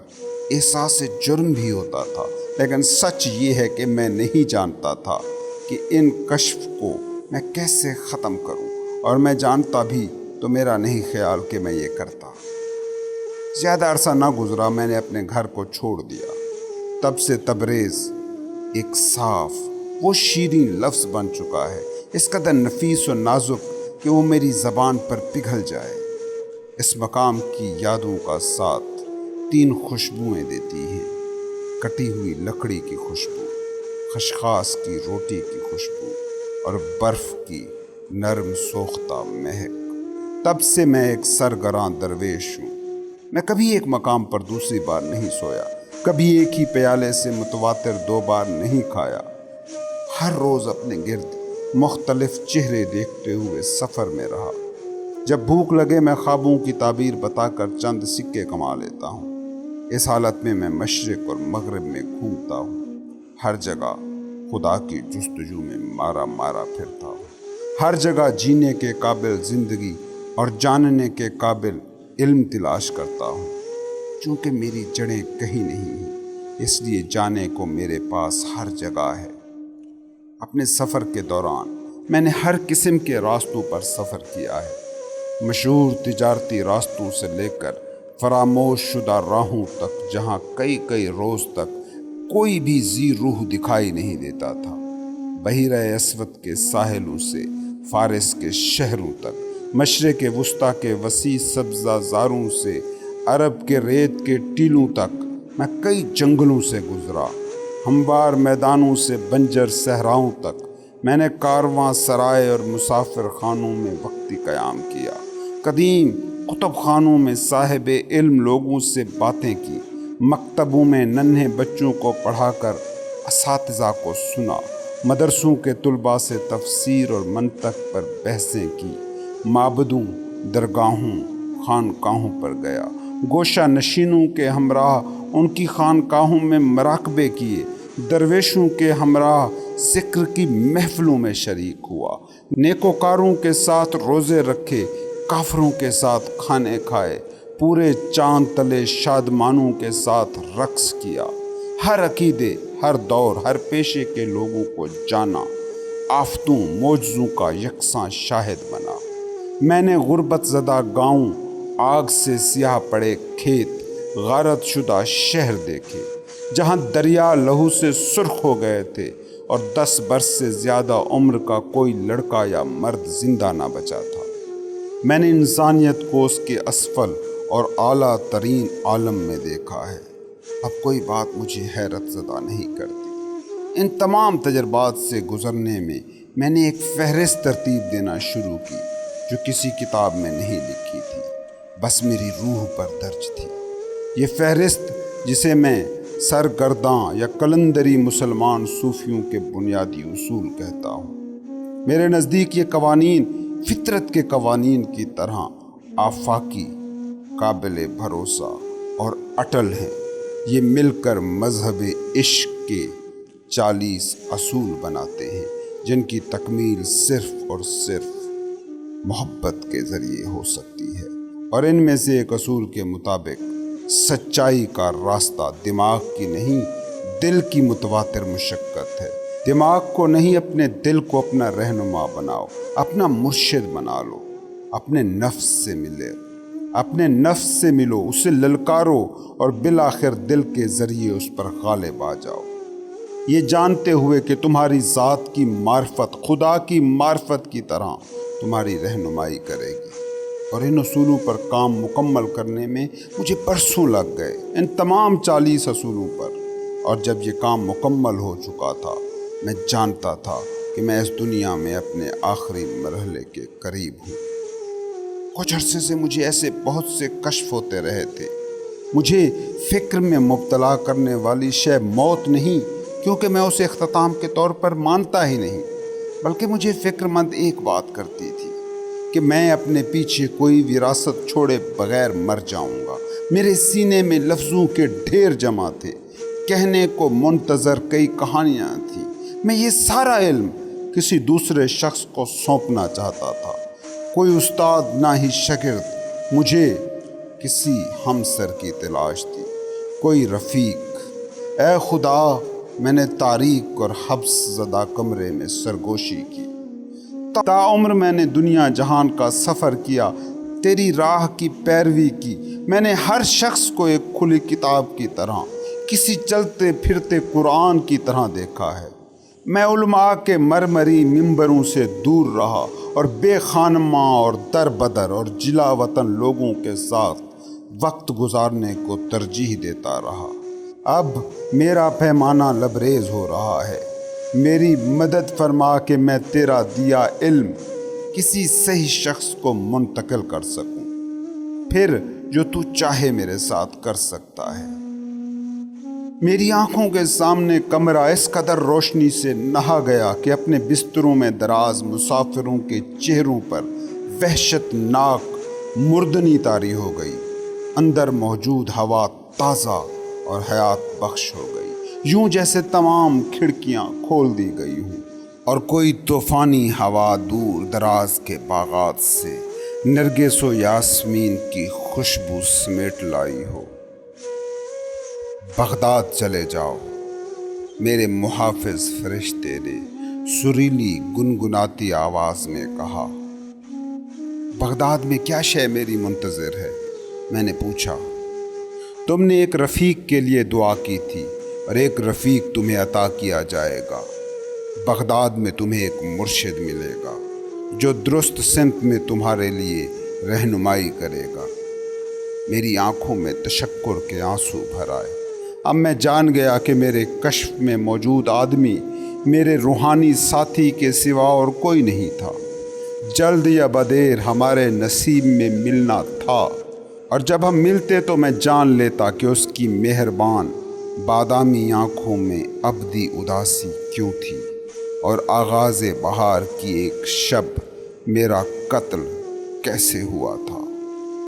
احساس جرم بھی ہوتا تھا، لیکن سچ یہ ہے کہ میں نہیں جانتا تھا کہ ان کشف کو میں کیسے ختم کروں، اور میں جانتا بھی تو میرا نہیں خیال کہ میں یہ کرتا۔ زیادہ عرصہ نہ گزرا میں نے اپنے گھر کو چھوڑ دیا۔ تب سے تبریز ایک صاف وہ شیریں لفظ بن چکا ہے، اس قدر نفیس و نازک کہ وہ میری زبان پر پگھل جائے۔ اس مقام کی یادوں کا ساتھ 3 خوشبوئیں دیتی ہیں: کٹی ہوئی لکڑی کی خوشبو، خشخاش کی روٹی کی خوشبو اور برف کی نرم سوختہ مہک۔ تب سے میں ایک سرگراں درویش ہوں۔ میں کبھی ایک مقام پر دوسری بار نہیں سویا، کبھی ایک ہی پیالے سے متواتر 2 بار نہیں کھایا۔ ہر روز اپنے گرد مختلف چہرے دیکھتے ہوئے سفر میں رہا۔ جب بھوک لگے میں خوابوں کی تعبیر بتا کر چند سکے کما لیتا ہوں۔ اس حالت میں میں مشرق اور مغرب میں گھومتا ہوں، ہر جگہ خدا کی جستجو میں مارا پھرتا ہوں، ہر جگہ جینے کے قابل زندگی اور جاننے کے قابل علم تلاش کرتا ہوں۔ چونکہ میری جڑیں کہیں نہیں ہیں، اس لیے جانے کو میرے پاس ہر جگہ ہے۔ اپنے سفر کے دوران میں نے ہر قسم کے راستوں پر سفر کیا ہے، مشہور تجارتی راستوں سے لے کر فراموش شدہ راہوں تک، جہاں کئی روز تک کوئی بھی ذی روح دکھائی نہیں دیتا تھا۔ بحیرہ اسود کے ساحلوں سے فارس کے شہروں تک، مشرق وسطیٰ کے وسیع سبزہ زاروں سے عرب کے ریت کے ٹیلوں تک، میں کئی جنگلوں سے گزرا، ہموار میدانوں سے بنجر صحراؤں تک۔ میں نے کارواں سرائے اور مسافر خانوں میں وقتی قیام کیا، قدیم کتب خانوں میں صاحب علم لوگوں سے باتیں کی، مکتبوں میں ننھے بچوں کو پڑھا کر اساتذہ کو سنا، مدرسوں کے طلباء سے تفسیر اور منطق پر بحثیں کی، معبدوں، درگاہوں، خانقاہوں پر گیا، گوشہ نشینوں کے ہمراہ ان کی خانقاہوں میں مراقبے کیے، درویشوں کے ہمراہ ذکر کی محفلوں میں شریک ہوا، نیکوکاروں کے ساتھ روزے رکھے، کافروں کے ساتھ کھانے کھائے، پورے چاند تلے شادمانوں کے ساتھ رقص کیا، ہر عقیدے، ہر دور، ہر پیشے کے لوگوں کو جانا، آفتوں معجزوں کا یکساں شاہد بنا۔ میں نے غربت زدہ گاؤں، آگ سے سیاہ پڑے کھیت، غارت شدہ شہر دیکھے، جہاں دریا لہو سے سرخ ہو گئے تھے اور 10 برس سے زیادہ عمر کا کوئی لڑکا یا مرد زندہ نہ بچا تھا۔ میں نے انسانیت کو اس کے اسفل اور اعلیٰ ترین عالم میں دیکھا ہے۔ اب کوئی بات مجھے حیرت زدہ نہیں کرتی۔ ان تمام تجربات سے گزرنے میں میں نے ایک فہرست ترتیب دینا شروع کی جو کسی کتاب میں نہیں لکھی تھی، بس میری روح پر درج تھی۔ یہ فہرست جسے میں سرگرداں یا کلندری مسلمان صوفیوں کے بنیادی اصول کہتا ہوں۔ میرے نزدیک یہ قوانین فطرت کے قوانین کی طرح آفاقی، قابل بھروسہ اور اٹل ہیں۔ یہ مل کر مذہب عشق کے 40 اصول بناتے ہیں جن کی تکمیل صرف اور صرف محبت کے ذریعے ہو سکتی ہے، اور ان میں سے ایک اصول کے مطابق سچائی کا راستہ دماغ کی نہیں دل کی متواتر مشقت ہے۔ دماغ کو نہیں، اپنے دل کو اپنا رہنما بناؤ، اپنا مرشد بنا لو۔ اپنے نفس سے ملو، اسے للکارو اور بالآخر دل کے ذریعے اس پر غالب آ جاؤ، یہ جانتے ہوئے کہ تمہاری ذات کی معرفت خدا کی معرفت کی طرح تمہاری رہنمائی کرے گی۔ اور ان اصولوں پر کام مکمل کرنے میں مجھے برسوں لگ گئے، ان تمام 40 اصولوں پر۔ اور جب یہ کام مکمل ہو چکا تھا، میں جانتا تھا کہ میں اس دنیا میں اپنے آخری مرحلے کے قریب ہوں۔ کچھ عرصے سے مجھے ایسے بہت سے کشف ہوتے رہے تھے۔ مجھے فکر میں مبتلا کرنے والی شے موت نہیں، کیونکہ میں اسے اختتام کے طور پر مانتا ہی نہیں، بلکہ مجھے فکر مند ایک بات کرتی تھی کہ میں اپنے پیچھے کوئی وراثت چھوڑے بغیر مر جاؤں گا۔ میرے سینے میں لفظوں کے ڈھیر جمع تھے، کہنے کو منتظر کئی کہانیاں تھیں۔ میں یہ سارا علم کسی دوسرے شخص کو سونپنا چاہتا تھا، کوئی استاد نہ ہی شاگرد۔ مجھے کسی ہمسر کی تلاش تھی، کوئی رفیق۔ اے خدا، میں نے تاریک اور حبس زدہ کمرے میں سرگوشی کی۔ تاعمر میں نے دنیا جہان کا سفر کیا، تیری راہ کی پیروی کی۔ میں نے ہر شخص کو ایک کھلی کتاب کی طرح، کسی چلتے پھرتے قرآن کی طرح دیکھا ہے۔ میں علماء کے مرمری ممبروں سے دور رہا اور بے خانمہ اور در بدر اور جلا وطن لوگوں کے ساتھ وقت گزارنے کو ترجیح دیتا رہا۔ اب میرا پیمانہ لبریز ہو رہا ہے، میری مدد فرما کہ میں تیرا دیا علم کسی صحیح شخص کو منتقل کر سکوں، پھر جو تو چاہے میرے ساتھ کر سکتا ہے۔ میری آنکھوں کے سامنے کمرہ اس قدر روشنی سے نہا گیا کہ اپنے بستروں میں دراز مسافروں کے چہروں پر وحشت ناک مردنی طاری ہو گئی۔ اندر موجود ہوا تازہ اور حیات بخش ہو گئی، یوں جیسے تمام کھڑکیاں کھول دی گئی ہوں اور کوئی طوفانی ہوا دور دراز کے باغات سے نرگس و یاسمین کی خوشبو سمیٹ لائی ہو۔ بغداد چلے جاؤ، میرے محافظ فرشتے نے سریلی گنگناتی آواز میں کہا۔ بغداد میں کیا شے میری منتظر ہے؟ میں نے پوچھا۔ تم نے ایک رفیق کے لیے دعا کی تھی اور ایک رفیق تمہیں عطا کیا جائے گا۔ بغداد میں تمہیں ایک مرشد ملے گا جو درست سمت میں تمہارے لیے رہنمائی کرے گا۔ میری آنکھوں میں تشکر کے آنسو بھر آئے۔ اب میں جان گیا کہ میرے کشف میں موجود آدمی میرے روحانی ساتھی کے سوا اور کوئی نہیں تھا۔ جلد یا بدیر ہمارے نصیب میں ملنا تھا، اور جب ہم ملتے تو میں جان لیتا کہ اس کی مہربان بادامی آنکھوں میں ابدی اداسی کیوں تھی، اور آغاز بہار کی ایک شب میرا قتل کیسے ہوا تھا۔